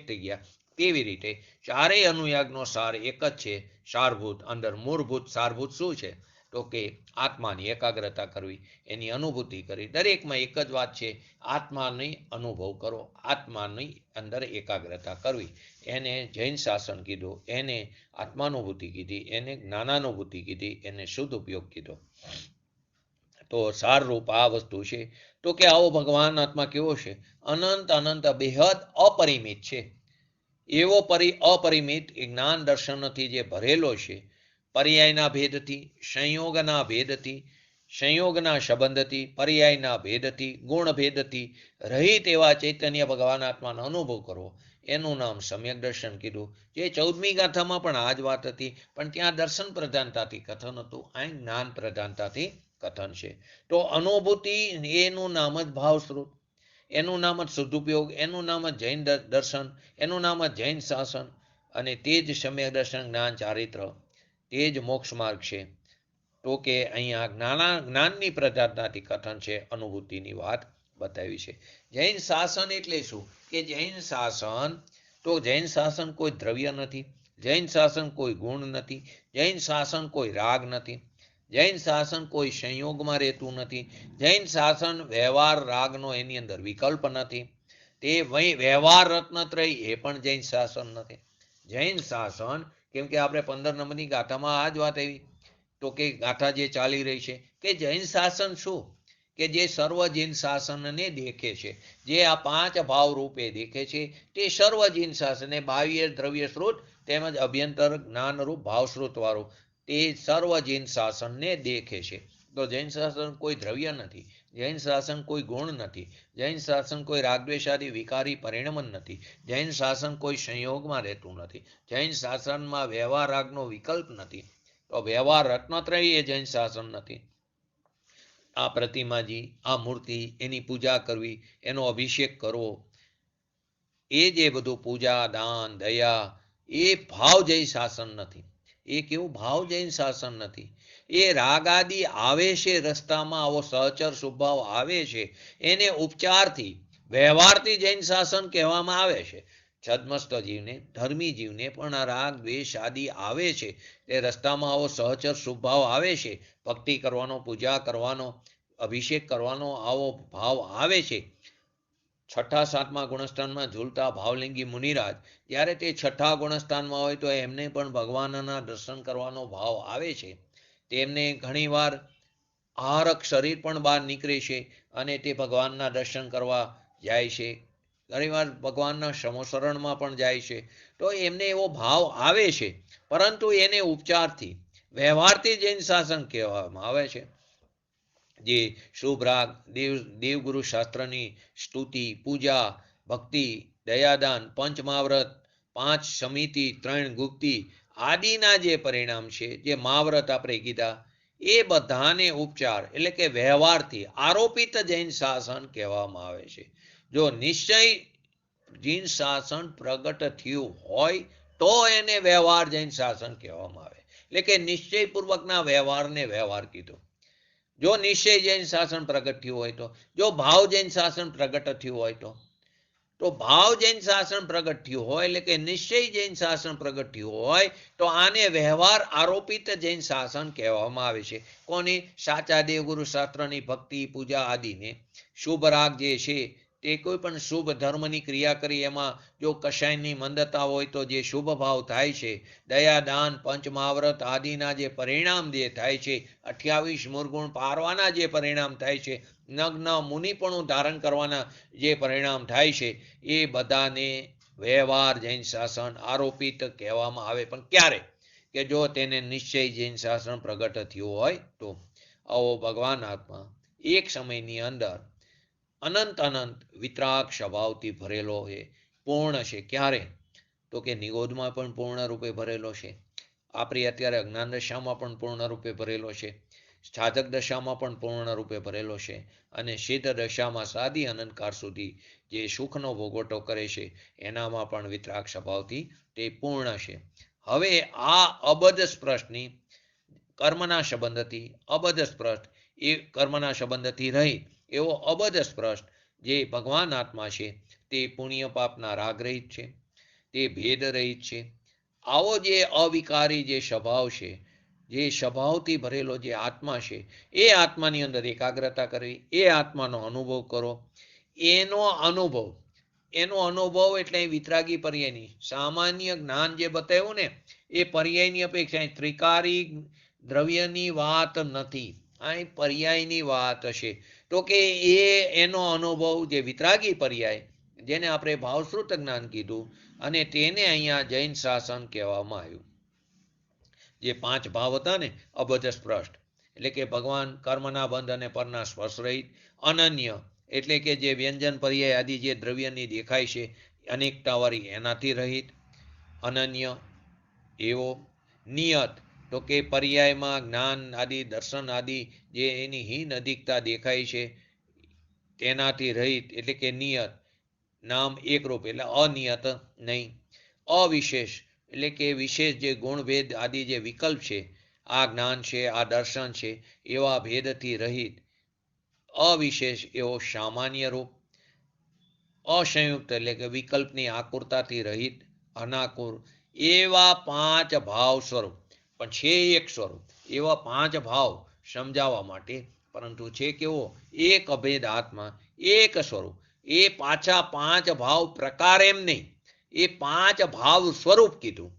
થઈ ગયા. તેવી રીતે ચારેય અનુયાગનો સાર એક જ છે. સારભૂત અંદર મૂળભૂત સારભૂત શું છે તો કે આત્માની એકાગ્રતા કરવી, એની અનુભૂતિ કરી. દરેકમાં એક જ વાત છે, આત્માની અનુભવ કરો, આત્માની અંદર એકાગ્રતા કરવી. એને જૈન શાસન કીધું, એને આત્માનુભૂતિ કીધી, એને જ્ઞાનાનુભૂતિ કીધી, એને શુદ્ધ ઉપયોગ કીધો. તો સારરૂપ આ વસ્તુ છે. તો કે આવો ભગવાન આત્મા કેવો છે? અનંત અનંત બેહદ અપરિમિત છે. એવો અપરિમિત જ્ઞાન દર્શનથી જે ભરેલો છે, પર્યાયના ભેદથી, સંયોગના ભેદથી, સંયોગના સંબંધથી, પર્યાયના ભેદથી, ગુણ ભેદથી રહિત એવા ચૈતન્ય ભગવાન આત્માનો અનુભવ કરવો, એનું નામ સમ્યક દર્શન કીધું. જે 14મી ગાથામાં પણ આ જ વાત હતી, પણ ત્યાં દર્શન પ્રધાનતાથી કથન હતું, અહીં જ્ઞાન પ્રધાનતાથી કથન છે. તો અનુભૂતિ એનું નામ જ ભાવસ્વરૂપ, એનું નામ જ શુદ્ધુપયોગ, એનું નામ જ જૈન દર્શન, એનું નામ જ જૈન શાસન, અને તે જ સમ્યક દર્શન, જ્ઞાન ચારિત્ર, તે જ મોક્ષ માર્ગ છે. તો કે અહીંયા જ્ઞાનની પ્રધાનતાથી કથન છે, અનુભૂતિની વાત બતાવી છે. જૈન શાસન એટલે શું? કે જૈન શાસન, તો જૈન શાસન કોઈ દ્રવ્ય નથી, જૈન શાસન કોઈ ગુણ નથી, જૈન શાસન કોઈ રાગ નથી, જૈન શાસન કોઈ સંયોગમાં રહેતું નથી, જૈન શાસન વ્યવહાર રાગનો એની અંદર વિકલ્પ નથી, તે વ્યવહાર રત્નત્રય એ પણ જૈન શાસન નથી. જૈન શાસન, કેમ કે આપણે 15 નંબરની ગાથામાં આ જ વાત આવી, તો કે ગાથા જે ચાલી રહી છે કે જૈન શાસન શું? કે જે સર્વ જૈન શાસનને દેખે છે, જે આ 5 ભાવ રૂપે દેખે છે, તે સર્વ જૈન શાસન, બાહ્ય દ્રવ્ય સ્ત્રોત તેમજ અભ્યંતર જ્ઞાનરૂપ ભાવસ્ત્રોત વાળું તે સર્વ જૈન શાસનને દેખે છે. તો જૈન શાસન કોઈ દ્રવ્ય નથી, જૈન શાસન કોઈ ગુણ નથી, જૈન શાસન કોઈ રાગદ્વેષાદી વિકારી પરિણમન નથી, જૈન શાસન કોઈ સંયોગમાં રહેતું નથી, જૈન શાસનમાં વ્યવહાર રાગનો વિકલ્પ નથી. તો વ્યવહાર રત્નત્રય એ જૈન શાસન નથી. આ પ્રતિમાજી, આ મૂર્તિ, એની પૂજા કરવી, એનો અભિષેક કરવો, એ જે બધું પૂજા, દાન, દયા, એ ભાવ જૈન શાસન નથી. એ કેવું ભાવ જૈન શાસન નથી? એ રાગ આદિ આવે છે રસ્તામાં, આવો સહચર સ્વભાવ આવે છે, એને ઉપચારથી, વ્યવહારથી જૈન શાસન કહેવામાં આવે છે. છદ્મસ્ત જીવને, ધર્મી જીવને પણ આ રાગ દ્વેષ આદિ આવે છે, તે રસ્તામાં આવો સહચર સ્વભાવ આવે છે, ભક્તિ કરવાનો, પૂજા કરવાનો, અભિષેક કરવાનો આવો ભાવ આવે છે. 6ઠા 7મા ગુણસ્થાનમાં ઝૂલતા ભાવલિંગી મુનિરાજ જ્યારે તે 6ઠા ગુણસ્થાનમાં હોય તો એમને પણ ભગવાનના દર્શન કરવાનો ભાવ આવે છે. તેમને ઘણીવાર આહારક શરીર પણ બહાર નીકળે છે અને તે ભગવાનના દર્શન કરવા જાય છે. ઘણીવાર ભગવાનના સમોશરણમાં પણ જાય છે. તો એમને એવો ભાવ આવે છે, પરંતુ એને ઉપચારથી, વ્યવહારથી જૈન શાસન કહેવામાં આવે છે. જે શુભ રાગ, દેવગુરુ શાસ્ત્રની સ્તુતિ, પૂજા, ભક્તિ, દયાદાન, પંચમહાવ્રત, 5 સમિતિ, 3 ગુપ્તિ આદિના જે પરિણામ છે, જે મહાવ્રત આપણે કીધા, એ બધાને ઉપચાર એટલે કે વ્યવહારથી આરોપિત જૈન શાસન કહેવામાં આવે છે. જો નિશ્ચય જૈન શાસન પ્રગટ થયું હોય તો એને વ્યવહાર જૈન શાસન કહેવામાં આવે. એટલે કે નિશ્ચયપૂર્વકના વ્યવહારને વ્યવહાર કીધો. જો નિશ્ચય જૈન શાસન પ્રગટ થયું હોય તો, જો ભાવ જૈન શાસન પ્રગટ થયું હોય તો ભાવ જૈન શાસન પ્રગટ થયું હોય એટલે કે નિશ્ચય જૈન શાસન પ્રગટ થયું હોય તો આને વ્યવહાર આરોપિત જૈન શાસન કહેવામાં આવે છે. કોની? સાચા દેવગુરુ શાસ્ત્રની ભક્તિ, પૂજા આદિને. શુભ રાગ જે છે તે કોઈ પણ શુભ ધર્મની ક્રિયા કરી એમાં જો કશાયની મંદતા હોય તો જે શુભ ભાવ થાય છે, દયા, દાન, પંચમહાવ્રત આદિના જે પરિણામ જે થાય છે, 28 મૂળગુણ પારવાના જે પરિણામ થાય છે, નગ્ન મુનિપણું ધારણ કરવાના જે પરિણામ થાય છે, એ બધાને વ્યવહાર જૈન શાસન આરોપિત કહેવામાં આવે. પણ ક્યારે? કે જો તેને નિશ્ચય જૈન શાસન પ્રગટ થયું હોય તો. આવો ભગવાન આત્મા એક સમયની અંદર અનંત અનંત વિતરાગ સ્વભાવથી ભરેલો એ પૂર્ણ છે. ક્યારે? તો કે નિગોદમાં પણ પૂર્ણ રૂપે ભરેલો છે, આપણી અત્યારે અજ્ઞાન દશામાં પણ પૂર્ણ રૂપે ભરેલો છે, સાધક દશામાં પણ પૂર્ણ રૂપે ભરેલો છે, અને સિદ્ધ દશામાં સાદી અનંતકાળ સુધી જે સુખનો ભોગવટો કરે છે એનામાં પણ વિતરાગ સ્વભાવથી તે પૂર્ણ છે. હવે આ અબધ સ્પૃષ્ટની કર્મના સંબંધથી અબધ સ્પૃષ્ટ એ કર્મના સંબંધથી રહી એવો અબધ સ્પૃષ્ટ જે ભગવાન આત્મા છે તે પુણ્ય પાપના રાગ રહિત છે, તે ભેદ રહિત છે. આવો જે અવિકારી જે સ્વભાવ છે, જે સ્વભાવથી ભરેલો જે આત્મા છે, એ આત્માની અંદર એકાગ્રતા કરવી, એ આત્માનો અનુભવ કરો. એનો અનુભવ એટલે વિતરાગી પર્યાયની સામાન્ય જ્ઞાન જે બતાવ્યું ને એ પર્યાયની અપેક્ષા ત્રિકારી દ્રવ્યની વાત નથી, આ પર્યાયની વાત છે. તો કે એનો અનુભવ જે વિતરાગી પર્યાય જેને આપણે ભાવશ્રુત જ્ઞાન કીધું, અને તેને અહીંયા જૈન શાસન કહેવામાં આવ્યું. જે 5 ભાવ હતા ને અબધ સ્પૃષ્ટ એટલે કે ભગવાન કર્મના બંધ અને પરના સ્પર્શ રહિત, અનન્ય એટલે કે જે વ્યંજન પર્યાય આદિ જે દ્રવ્યની દેખાય છે અનેકતાવાળી એનાથી રહિત, અનન્ય એવો, નિયત તો કે પર્યાયમાં જ્ઞાન આદિ દર્શન આદિ જે એની હીન અધિકતા દેખાય છે તેનાથી રહિત એટલે કે નિયત, નામ એકરૂપ એટલે અનિયત નહીં, અવિશેષ એટલે કે વિશેષ જે ગુણભેદ આદિ જે વિકલ્પ છે, આ જ્ઞાન છે, આ દર્શન છે, એવા ભેદથી રહિત, અવિશેષ એવો સામાન્ય રૂપ, અસંયુક્ત એટલે કે વિકલ્પની આકુરતાથી રહિત, અનાકુર એવા 5 ભાવ સ્વરૂપ. પણ છે એક સ્વરૂપ. એવા 5 ભાવ સમજાવવા માટે, પરંતુ છે કેવો? એક અભેદ આત્મા, એક સ્વરૂપ. એ પાછા 5 ભાવ પ્રકાર એમ નહીં, એ 5 ભાવ સ્વરૂપ કીધું.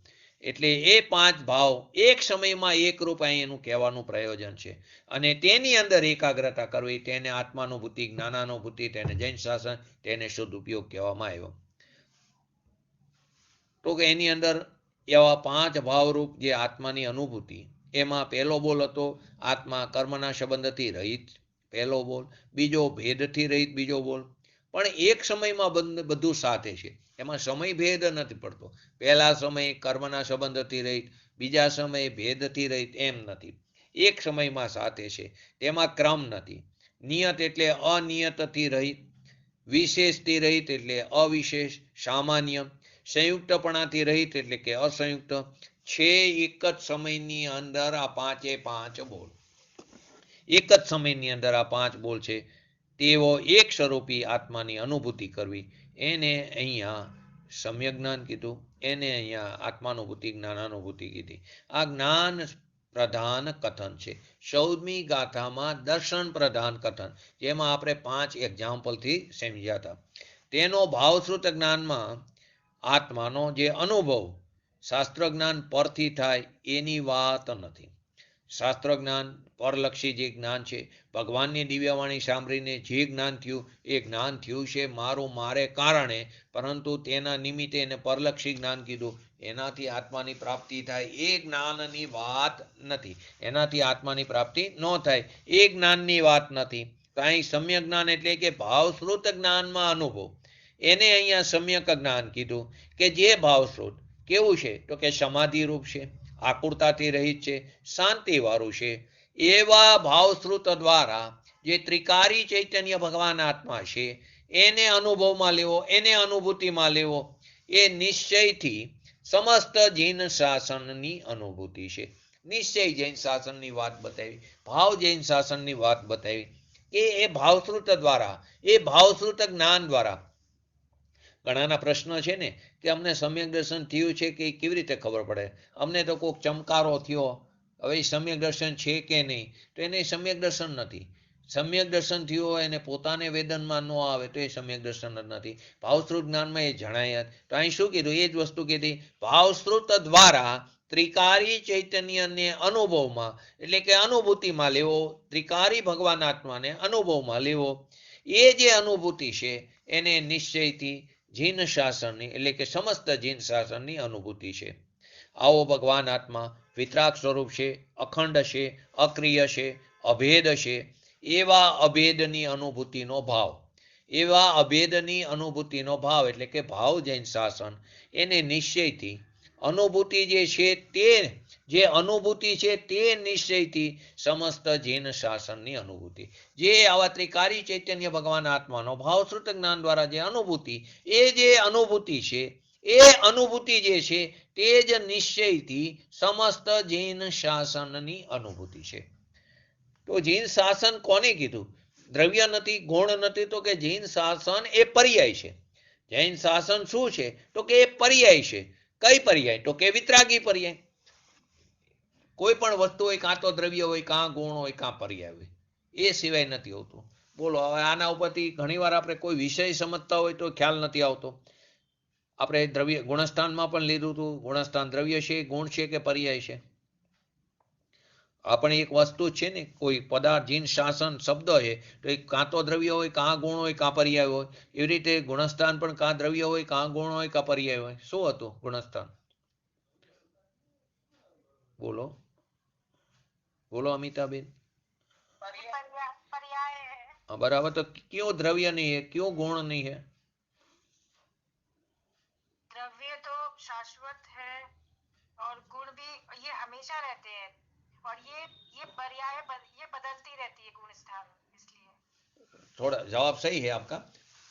એટલે એ 5 ભાવ એક સમયમાં એકરૂપ એનું કહેવાનું પ્રયોજન છે. અને તેની અંદર એકાગ્રતા કરવી, તેને આત્માનુભૂતિ, જ્ઞાનાનુભૂતિ, તેને જૈન શાસન, તેને શુદ્ધ ઉપયોગ કહેવામાં આવ્યો. તો કે એની અંદર એવા 5 ભાવરૂપ જે આત્માની અનુભૂતિ, એમાં પહેલો બોલ હતો આત્મા કર્મના સંબંધથી રહિત, પહેલો બોલ. બીજો ભેદથી રહિત, બીજો બોલ. પણ એક સમયમાં બધું સાથે છે, એમાં સમય ભેદ નથી પડતો. પહેલા સમયે કર્મના સંબંધથી રહિત, બીજા સમયે ભેદથી રહિત, એમ નથી. એક સમયમાં સાથે છે, તેમાં ક્રમ નથી. નિયત એટલે અનિયતથી રહિત, વિશેષથી રહિત એટલે અવિશેષ, સામાન્ય, સંયુક્તપણાથી રહિત એટલે કે અસંયુક્ત છે. એક જ સમયની અંદર આ 5 બોલ, એક જ સમયની અંદર આ 5 બોલ છે, તેવો એક સ્વરૂપી આત્માની અનુભૂતિ કરવી, એને અહીંયા સમ્યક જ્ઞાન કીધું, એને અહીંયા આત્માનુભૂતિ, જ્ઞાનાનુભૂતિ કીધી. આ જ્ઞાન પ્રધાન કથન છે. 14મી ગાથામાં દર્શન પ્રધાન કથન, જેમાં આપણે 5 એક્ઝામ્પલથી સમજ્યા હતા. તેનો ભાવશ્રુત જ્ઞાનમાં આત્માનો જે અનુભવ શાસ્ત્ર જ્ઞાન પરથી થાય એની વાત નથી. શાસ્ત્ર જ્ઞાન પરલક્ષી જે જ્ઞાન છે, ભગવાનની દિવ્યવાણી સાંભળીને જે જ્ઞાન થયું એ જ્ઞાન થયું છે મારે કારણે, પરંતુ તેના નિમિત્તે એને પરલક્ષી જ્ઞાન કીધું, એનાથી આત્માની પ્રાપ્તિ થાય એ જ્ઞાનની વાત નથી. એનાથી આત્માની પ્રાપ્તિ ન થાય એ જ્ઞાનની વાત નથી. તો અહીં સમ્યક જ્ઞાન એટલે કે ભાવશ્રુત જ્ઞાનમાં અનુભવ, એને અહીંયા સમ્યક જ્ઞાન કીધું. કે જે ભાવશ્રુત કેવું છે? તો કે સમાધિ રૂપ છે, આકુરતાથી રહિત છે, શાંતિવાળું છે. એવા ભાવશ્રુત દ્વારા જે ત્રિકારી ચૈતન્ય ભગવાન આત્મા છે એને અનુભવમાં લેવો, એને અનુભૂતિમાં લેવો, એ નિશ્ચયથી સમસ્ત જૈન શાસનની અનુભૂતિ છે. નિશ્ચય જૈન શાસનની વાત બતાવી, ભાવ જૈન શાસનની વાત બતાવી કે એ ભાવશ્રુત દ્વારા, એ ભાવશ્રુત જ્ઞાન દ્વારા. ઘણાના પ્રશ્ન છે ને કે અમને સમ્યક દર્શન થયું છે કે કેવી રીતે ખબર પડે? અમને તો કોઈક ચમકારો થયો, હવે સમ્યક દર્શન છે કે નહીં? તો એને સમ્યક દર્શન નથી. સમ્યક દર્શન થયું હોય એને પોતાને વેદનમાં ન આવે તો એ સમ્યક દર્શન જ નથી. ભાવશ્રુત જ્ઞાનમાં એ જણાય. તો અહીં શું કીધું? એ જ વસ્તુ કીધી, ભાવશ્રુત દ્વારા ત્રિકારી ચૈતન્યને અનુભવમાં એટલે કે અનુભૂતિમાં લેવો, ત્રિકારી ભગવાન આત્માને અનુભવમાં લેવો. એ જે અનુભૂતિ છે એને નિશ્ચયથી જૈન શાસનની એટલે કે સમસ્ત જૈન શાસનની અનુભૂતિ છે. આવો ભગવાન આત્મા વિતરાગ સ્વરૂપ છે, અખંડ છે, અક્રિય છે, અભેદ છે. એવા અભેદની અનુભૂતિનો ભાવ એવા અભેદની અનુભૂતિનો ભાવ એટલે કે ભાવ જૈન શાસન એને નિશ્ચયથી અનુભૂતિ જે છે તે જે અનુભૂતિ છે તે નિશ્ચયથી સમસ્ત જૈન શાસનની અનુભૂતિ જે આવા ત્રિકારી ચૈતન્ય ભગવાન આત્માનો ભાવશ્રુત જ્ઞાન દ્વારા જે અનુભૂતિ છે એ અનુભૂતિ જે છે તે જ નિશ્ચયથી સમસ્ત જૈન શાસનની અનુભૂતિ છે. તો જૈન શાસન કોને કીધું? દ્રવ્ય નથી, ગુણ નથી, તો કે જૈન શાસન એ પર્યાય છે. જૈન શાસન શું છે? તો કે એ પર્યાય છે. કઈ પર્યાય? તો કે વિતરાગી પર્યાય. કોઈ પણ વસ્તુ હોય, કાં તો દ્રવ્ય હોય, કાં ગુણ હોય, કાં પર્યાય હોય, એ સિવાય નથી હોતું. બોલો, હવે આના ઉપરથી ઘણીવાર આપણે કોઈ વિષય સમજતા હોય તો ખ્યાલ નથી આવતો. આપણે દ્રવ્ય ગુણસ્થાનમાં પણ લીધું હતું. ગુણસ્થાન દ્રવ્ય છે, ગુણ છે કે પર્યાય છે? આપણે એક વસ્તુ છે ને, કોઈ પદાર્થ જૈન શાસન શબ્દ છે તો એ કાં તો દ્રવ્ય હોય, કાં ગુણ હોય, કાં પર્યાય હોય. એવી રીતે ગુણસ્થાન પણ કાં દ્રવ્ય હોય, કાં ગુણ હોય, કાં પર્યાય હોય. શું હતું ગુણસ્થાન? બોલો બોલો अमिताबेन. बराबर. तो क्यों द्रव्य नहीं है, क्यों गुण नहीं है? द्रव्य तो शाश्वत है और गुण भी ये हमेशा रहते हैं और ये पर्याय ये बदलती रहती है गुण स्थान, इसलिए. थोड़ा जवाब सही है आपका.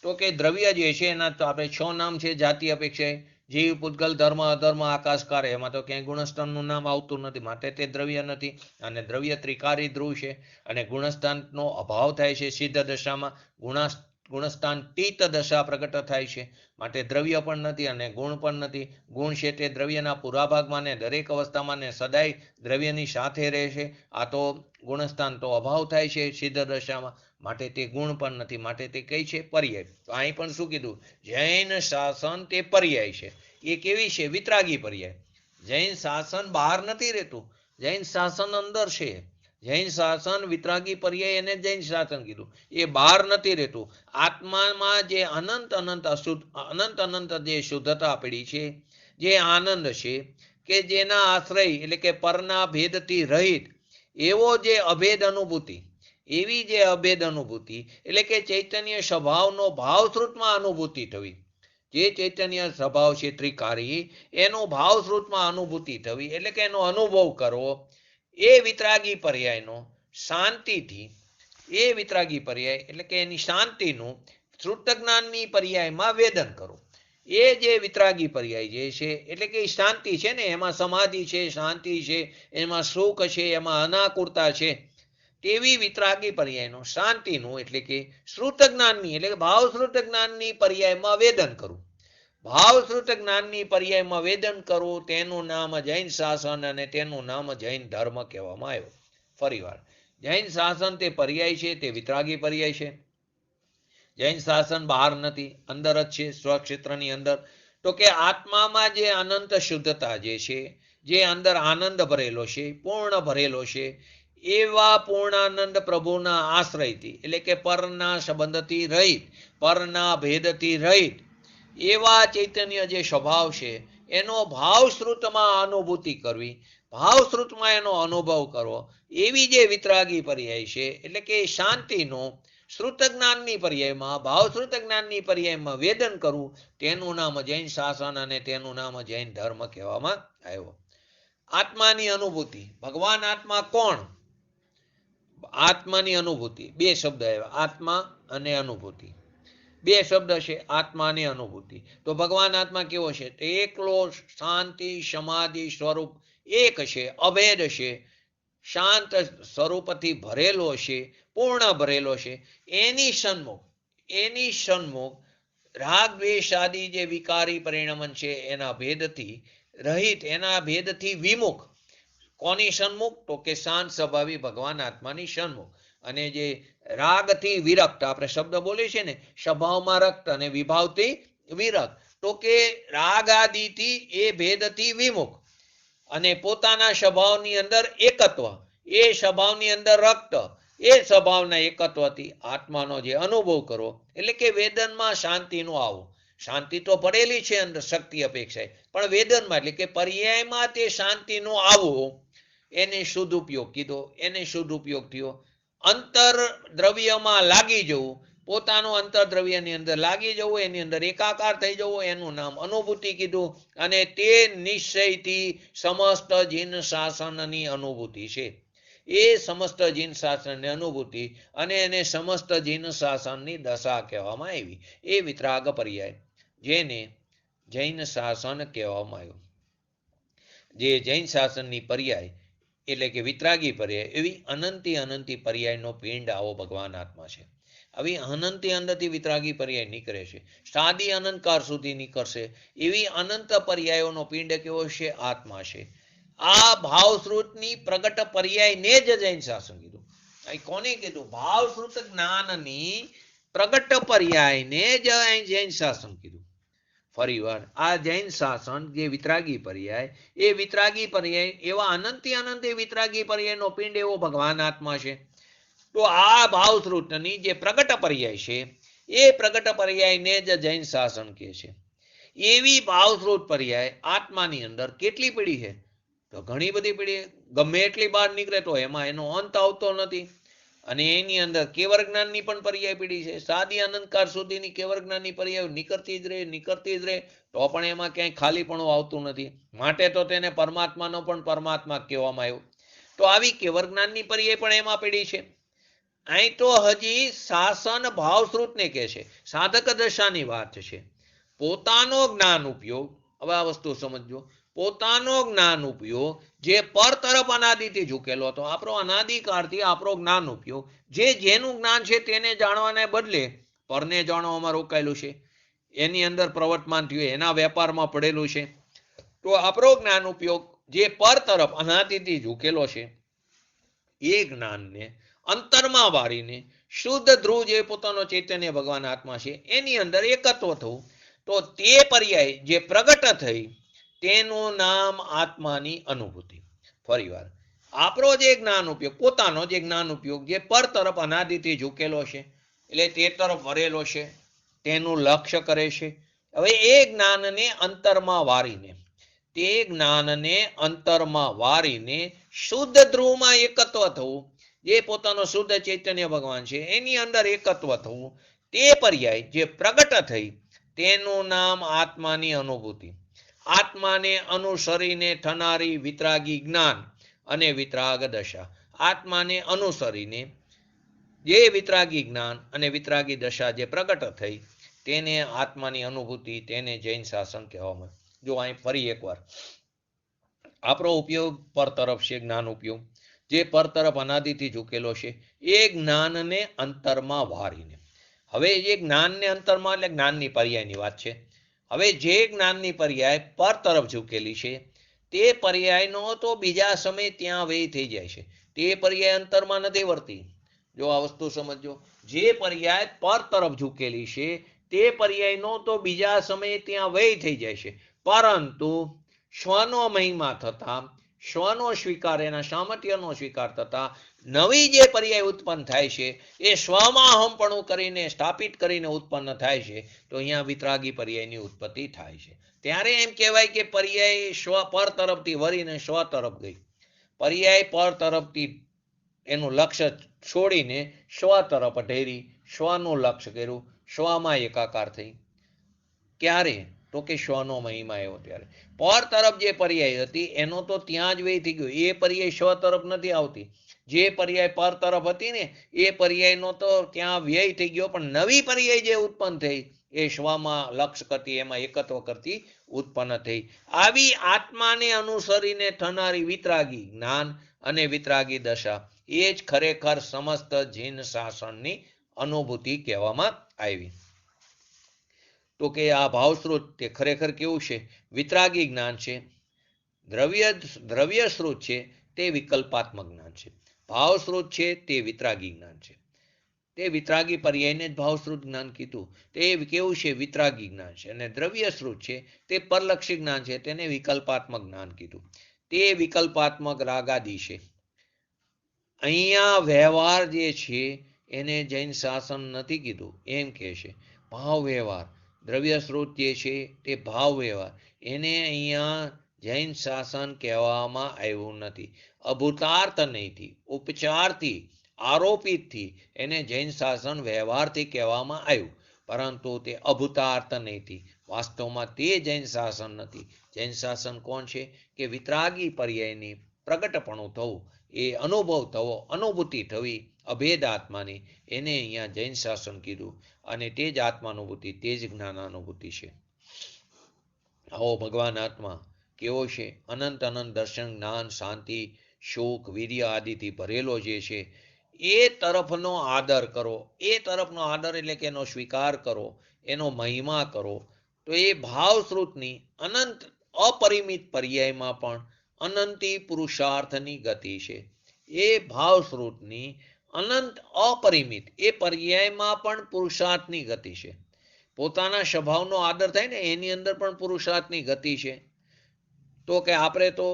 तो के द्रव्य जे છે એના તો આપણે 6 નામ છે જાતિ અપેક્ષાએ. જીવ, પૂતગલ, ધર્મ, અધર્મ, આકાશકાર. એમાં તો ક્યાંય ગુણસ્થાનનું નામ આવતું નથી, માટે તે દ્રવ્ય નથી. અને દ્રવ્ય ત્રિકારી ધ્રુવ છે અને ગુણસ્થાનનો અભાવ થાય છે સિદ્ધ દશામાં. ગુણસ્થાન તીત દશા પ્રગટ થાય છે, માટે દ્રવ્ય પણ નથી અને ગુણ પણ નથી. ગુણ છે તે દ્રવ્યના પૂરા ભાગમાં ને દરેક અવસ્થામાં ને સદાય દ્રવ્યની સાથે રહે છે. આ તો ગુણસ્થાન તો અભાવ થાય છે સિદ્ધ દશામાં, માટે તે ગુણ પણ નથી, માટે તે કઈ છે? પર્યાય. તો અહીં પણ શું કીધું? જૈન શાસન તે પર્યાય છે. એ કેવી છે? વિતરાગી પર્યાય. જૈન શાસન બહાર નથી રહેતું, જૈન શાસન અંદર છે. જૈન શાસન વિતરાગી પર્યાય એને જૈન શાસન કીધું. એ બહાર નથી રહેતું. આત્મામાં જે અનંત અનંત જે શુદ્ધતા પડી છે, જે આનંદ છે, કે જેના આશ્રય એટલે કે પરના ભેદથી રહિત એવો જે અભેદ અનુભૂતિ, એવી જે અભેદ અનુભૂતિ એટલે કે ચૈતન્ય સ્વભાવનો ભાવશ્રુતમાં અનુભૂતિ થવી. જે ચૈતન્ય સ્વભાવ છે ત્રિકારી, એનો ભાવશ્રુતમાં અનુભૂતિ થવી એટલે કે એનો અનુભવ કરવો. એ વિતરાગી પર્યાયનો શાંતિથી, એ વિતરાગી પર્યાય એટલે કે એની શાંતિનું શ્રુત જ્ઞાનની પર્યાયમાં વેદન કરો. એ જે વિતરાગી પર્યાય જે છે એટલે કે શાંતિ છે ને, એમાં સમાધિ છે, શાંતિ છે, એમાં સુખ છે, એમાં અનાકુરતા છે. તેવી વિતરાગી પર્યાયનું શાંતિનું એટલે કે શ્રુત જ્ઞાનની એટલે કે ભાવશ્રુત જ્ઞાનની પર્યાયમાં વેદન કરવું. ભાવશ્રુત જ્ઞાનની પર્યાયમાં વેદન કરવું, તેનું નામ જૈન શાસન અને તેનું નામ જૈન ધર્મ કહેવામાં આવ્યો. ફરીવાર, જૈન શાસન તે પર્યાય છે, તે વિતરાગી પર્યાય છે. જૈન શાસન બહાર નથી, અંદર જ છે, સ્વક્ષેત્રની અંદર. તો કે આત્મામાં જે અનંત શુદ્ધતા જે છે, જે અંદર આનંદ ભરેલો છે, પૂર્ણ ભરેલો છે, એવા પૂર્ણાનંદ પ્રભુના આશ્રયથી એટલે કે પરના સંબંધથી રહિત, પરના ભેદથી રહિત એવા ચૈતન્ય જે સ્વભાવ છે એનો ભાવશ્રુતમાં અનુભૂતિ કરવી, ભાવશ્રુતમાં એનો અનુભવ કરવો. એવી જે વિતરાગી પર્યાય છે એટલે કે શાંતિનો શ્રુત જ્ઞાનની પર્યાયમાં, ભાવશ્રુત જ્ઞાનની પર્યાયમાં વેદન કરવું, તેનું નામ જૈન શાસન અને તેનું નામ જૈન ધર્મ કહેવામાં આવ્યો. આત્માની અનુભૂતિ. ભગવાન આત્મા કોણ? આત્માની અનુભૂતિ. બે શબ્દ આવ્યા, આત્મા અને અનુભૂતિ. બે શબ્દ છે, આત્મા અને અનુભૂતિ. તો ભગવાન આત્મા કેવો છે? તે એકલો શાંતિ સમાધિ સ્વરૂપ એક છે, અભેદ છે, શાંત સ્વરૂપથી ભરેલો છે, પૂર્ણ ભરેલો છે. એની સન્મુખ રાગ દ્વેષ આદિ જે વિકારી પરિણમન છે એના ભેદથી રહિત, એના ભેદથી વિમુખ. કોની સન્મુખ? તો કે શાંત સ્વભાવી ભગવાન આત્માની સન્મુખ. અને જે રાગથી વિરક્ત, આપણે શબ્દ બોલીએ છીએ ને, સ્વભાવમાં રક્ત અને વિભાવથી વિરક્ત. તો કે રાગ આદિથી એ ભેદથી વિમુખ અને પોતાના સ્વભાવની અંદર એકત્વ, એ સ્વભાવની અંદર રક્ત, એ સ્વભાવના એકત્વથી આત્માનો જે અનુભવ કરો એટલે કે વેદનમાં શાંતિનું આવું. શાંતિ તો પડેલી છે અંદર શક્તિ અપેક્ષાએ, પણ વેદનમાં એટલે કે પર્યાયમાં તે શાંતિનું આવવું, એને શુદ્ધ ઉપયોગ કીધો. એને શુદ્ધ ઉપયોગ થયો. અંતર દ્રવ્યમાં લાગી જવું, પોતાનું અંતરદ્રવ્યની અંદર લાગી જવું, એની અંદર એકાકાર થઈ જવું, એનું નામ અનુભૂતિ કીધું. અને તે નિશ્ચયથી સમસ્ત જીન શાસનની અનુભૂતિ છે. એ સમસ્ત જીન શાસનની અનુભૂતિ અને એને સમસ્ત જીન શાસનની દશા કહેવામાં આવી. એ વિતરાગ પર્યાય, જેને જૈન શાસન કહેવામાં આવ્યું. જે જૈન શાસનની પર્યાય એટલે કે વિતરાગી પર્યાય, એવી અનંતી પર્યાયનો પિંડ આવો ભગવાન આત્મા છે. આવી અનંતી વિતરાગી પર્યાય નીકળે છે. સાદી અનંતકાળ સુધી નીકળશે એવી અનંત પર્યાયોનો પિંડ કેવો છે? આત્મા છે. આ ભાવશ્રુતની પ્રગટ પર્યાયને જ જૈન શાસન કીધું. કોને કીધું? ભાવશ્રુત જ્ઞાનની પ્રગટ પર્યાયને જ જૈન શાસન કીધું. ફરીવાર આ જૈન શાસન જે વિતરાગી પર્યાય, એ વિતરાગી પર્યાય એવા અનંતી વિતરાગી પર્યાયનો પિંડ એવો ભગવાન આત્મા છે. તો આ ભાવશ્રુતની જે પ્રગટ પર્યાય છે, એ પ્રગટ પર્યાયને જ જૈન શાસન કહે છે. એવી ભાવશ્રુત પર્યાય આત્માની અંદર કેટલી પીડી છે? તો ઘણી બધી પીડી. ગમે એટલી બહાર નીકળે તો એમાં એનો અંત આવતો નથી. અને એની અંદર કેવળ જ્ઞાનની પણ પર્યાય પીડી છે. સાદી અનંતકાળ સુધીની કેવળ જ્ઞાનની પર્યાય નીકળતી જ રહે તો પણ એમાં ક્યાંય ખાલીપણું આવતું નથી. માટે તો તેને પરમાત્માનો પણ પરમાત્મા કહેવામાં આવ્યો. તો આવી કેવળ જ્ઞાનની પર્યાય પણ એમાં પીડી છે. અહીં તો હજી શાસન ભાવશ્રુતને કહે છે, સાધક દશાની વાત છે. પોતાનો જ્ઞાન ઉપયોગ, હવે આ વસ્તુ સમજો, પોતાનો જ્ઞાન ઉપયોગ જે પર તરફ અનાદિથી ઝૂકેલો હતો, આપણો અનાદિકાળથી આપણો જ્ઞાન ઉપયોગ જેનું જ્ઞાન છે તેને જાણવાને બદલે પરને જાણવામાં રોકાયેલું છે, એની અંદર પ્રવર્તમાન થયું, એના વેપારમાં પડેલું છે. તો આપણો જ્ઞાન ઉપયોગ જે પર તરફ અનાદિથી ઝૂકેલો છે, એ જ્ઞાનને અંતરમાં વાળીને શુદ્ધ ધ્રુવ જે પોતાનો ચૈતન્ય ભગવાન આત્મા છે એની અંદર એકત્વ થવું, તો તે પર્યાય જે પ્રગટ થઈ તેનું નામ આત્માની અનુભૂતિ. ફરીવાર આપણો જે જ્ઞાન ઉપયોગ, પોતાનો જે જ્ઞાન ઉપયોગ જે પર તરફ અનાદિથી ઝૂકેલો છે, એટલે તે તરફ વરેલો છે, તેનું લક્ષ્ય કરે છે. હવે એ જ્ઞાનને અંતરમાં વારીને શુદ્ધ ધ્રુવમાં એકત્વ થવું, જે પોતાનો શુદ્ધ ચૈતન્ય ભગવાન છે એની અંદર એકત્વ થવું, તે પર્યાય જે પ્રગટ થઈ તેનું નામ આત્માની અનુભૂતિ. આત્માને અનુસરીને થનારી વિતરાગી જ્ઞાન અને વિતરાગ દશા. આત્માને અનુસરીને જે વિતરાગી જ્ઞાન અને વિતરાગી દશા જે પ્રગટ થઈ તેને આત્માની અનુભૂતિ, તેને જૈન શાસન કહેવામાં. જો અહીં ફરી એકવાર આપણો ઉપયોગ પર તરફ છે, જ્ઞાન ઉપયોગ જે પર તરફ અનાદિથી ઝૂકેલો છે, એ જ્ઞાનને અંતરમાં વારીને. હવે જે જ્ઞાનને અંતરમાં એટલે જ્ઞાનની પર્યાયની વાત છે. હવે જે જ્ઞાનની પર્યાય પર તરફ ઝૂકેલી છે, તે પર્યાયનો તો બીજા સમય ત્યાં વ્યય થઈ જાય છે. તે પર્યાય અંતરમાં નથી વર્તી. જો આ વસ્તુ સમજો, જે પર્યાય પર તરફ ઝૂકેલી છે તે પર્યાયનો તો બીજા સમયે ત્યાં વ્યય થઈ જાય છે, પરંતુ સ્વનો મહિમા થતા, સ્વનો સ્વીકાર, એના સામર્થ્યનો સ્વીકાર થતા નવી જે પર્યાય ઉત્પન્ન થાય છે એ સ્વમાં અહમપણું કરીને સ્થાપિત કરીને ઉત્પન્ન થાય છે. તો અહીંયા વિતરાગી પર્યાયની ઉત્પત્તિ થાય છે. ત્યારે એમ કહેવાય કે પર્યાય સ્વ પર તરફથી વરીને સ્વ તરફ ગઈ. પર્યાય પર તરફથી એનું લક્ષ્ય છોડીને સ્વ તરફ ઢેરી, સ્વનું લક્ષ્ય કર્યું, સ્વમાં એકાકાર થઈ. ક્યારે? તો કે સ્વનો મહિમા આવ્યો ત્યારે. પર તરફ જે પર્યાય હતી એનો તો ત્યાં જ વ્યય થઈ ગયો. એ પર્યાય સ્વ તરફ નથી આવતી. જે પર્યાય પર તરફ હતી ને એ પર્યાયનો તો ત્યાં વ્યય થઈ ગયો, પણ નવી પર્યાય જે ઉત્પન્ન થઈ એ સ્વમાં લક્ષ્ય કરતી, એમાં એકત્વ કરતી ઉત્પન્ન થઈ. આવી આત્માને અનુસરીને થનારી વિતરાગી જ્ઞાન અને વિતરાગી દશા એ જ ખરેખર સમસ્ત જીન શાસનની અનુભૂતિ કહેવામાં આવી. તો કે આ ભાવશ્રુત તે ખરેખર કેવું છે? વિતરાગી જ્ઞાન છે. દ્રવ્ય શ્રુત છે તે વિકલ્પાત્મક જ્ઞાન છે. ભાવશ્રુત છે તે વિતરાગી જ્ઞાન છે. તે વિતરાગી પર્યાયને જ ભાવશ્રુત જ્ઞાન કીધું. તે કેવું છે? વિતરાગી જ્ઞાન છે. અને દ્રવ્ય શ્રુત છે તે પરલક્ષી જ્ઞાન છે, તેને વિકલ્પાત્મક જ્ઞાન કીધું. તે વિકલ્પાત્મક રાગાદી છે. અહીંયા વ્યવહાર જે છે એને જૈન શાસન નથી કીધું, એમ કહે છે ભાવ વ્યવહાર. દ્રવ્ય સ્ત્રોત જે છે તે ભાવ વ્યવહાર, એને અહીંયા જૈન શાસન કહેવામાં આવ્યું નથી. અભૂતાર્થ નહીંથી, ઉપચારથી આરોપિતથી એને જૈન શાસન વ્યવહારથી કહેવામાં આવ્યું, પરંતુ તે અભૂતાર્થ નહીં. વાસ્તવમાં તે જૈન શાસન નથી. જૈન શાસન કોણ છે? કે વિતરાગી પર્યાયની પ્રગટપણું થવું, એ અનુભવ થવો, અનુભૂતિ થવી અભેદ આત્માની, એને અહીંયા જૈન શાસન કીધું. અને તે જ આત્માનુભૂતિ, તે જ જ્ઞાનાનુભૂતિ છે. આવો ભગવાન આત્મા કેવો છે? અનંત અનંત દર્શન, જ્ઞાન, શાંતિ, સુખ, વીર્ય આદિથી ભરેલો જે છે, એ તરફનો આદર કરો. એ તરફનો આદર એટલે કે એનો સ્વીકાર કરો, એનો મહિમા કરો. તો એ ભાવશ્રુતની અનંત અપરિમિત પર્યાયમાં પણ અનંતી પુરુષાર્થની ગતિ છે. એ ભાવશ્રુતની અનંત અપરિમિત એ પર્યાયમાં પણ પુરુષાર્થની ગતિ છે. પોતાના સ્વભાવનો આદર થાય ને એની અંદર પણ પુરુષાર્થની ગતિ છે. તો કે આપણે તો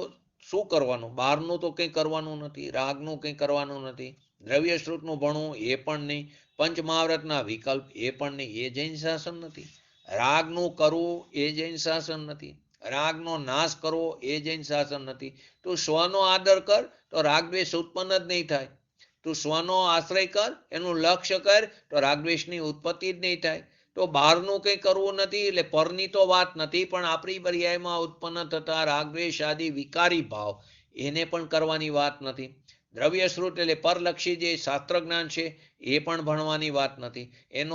શું કરવાનું? બહારનું તો કંઈ કરવાનું નથી, રાગનું કંઈ કરવાનું નથી, દ્રવ્ય શ્રુતનું ભણવું એ પણ નહીં, પંચમહાવ્રતના વિકલ્પ એ પણ નહીં. એ જૈન શાસન નથી. રાગનું કરવું એ જૈન શાસન નથી. રાગનો નાશ કરવો એ જૈન શાસન નથી. તું સ્વનો આદર કર તો રાગદ્વેષ ઉત્પન્ન જ નહીં થાય. તું સ્વનો આશ્રય કર, એનું લક્ષ્ય કર, તો રાગદ્વેષની ઉત્પત્તિ જ નહીં થાય. તો બહારનું કંઈ કરવું નથી એટલે પરની તો વાત નથી, પણ આપણી પર્યાયમાં ઉત્પન્ન થતા રાગદ્વેષ આદિ વિકારી ભાવ એને પણ કરવાની વાત નથી. દ્રવ્ય શ્રુત એટલે પરલક્ષી જે શાસ્ત્ર જ્ઞાન છે એ પણ ભણવાની વાત નથી. એનો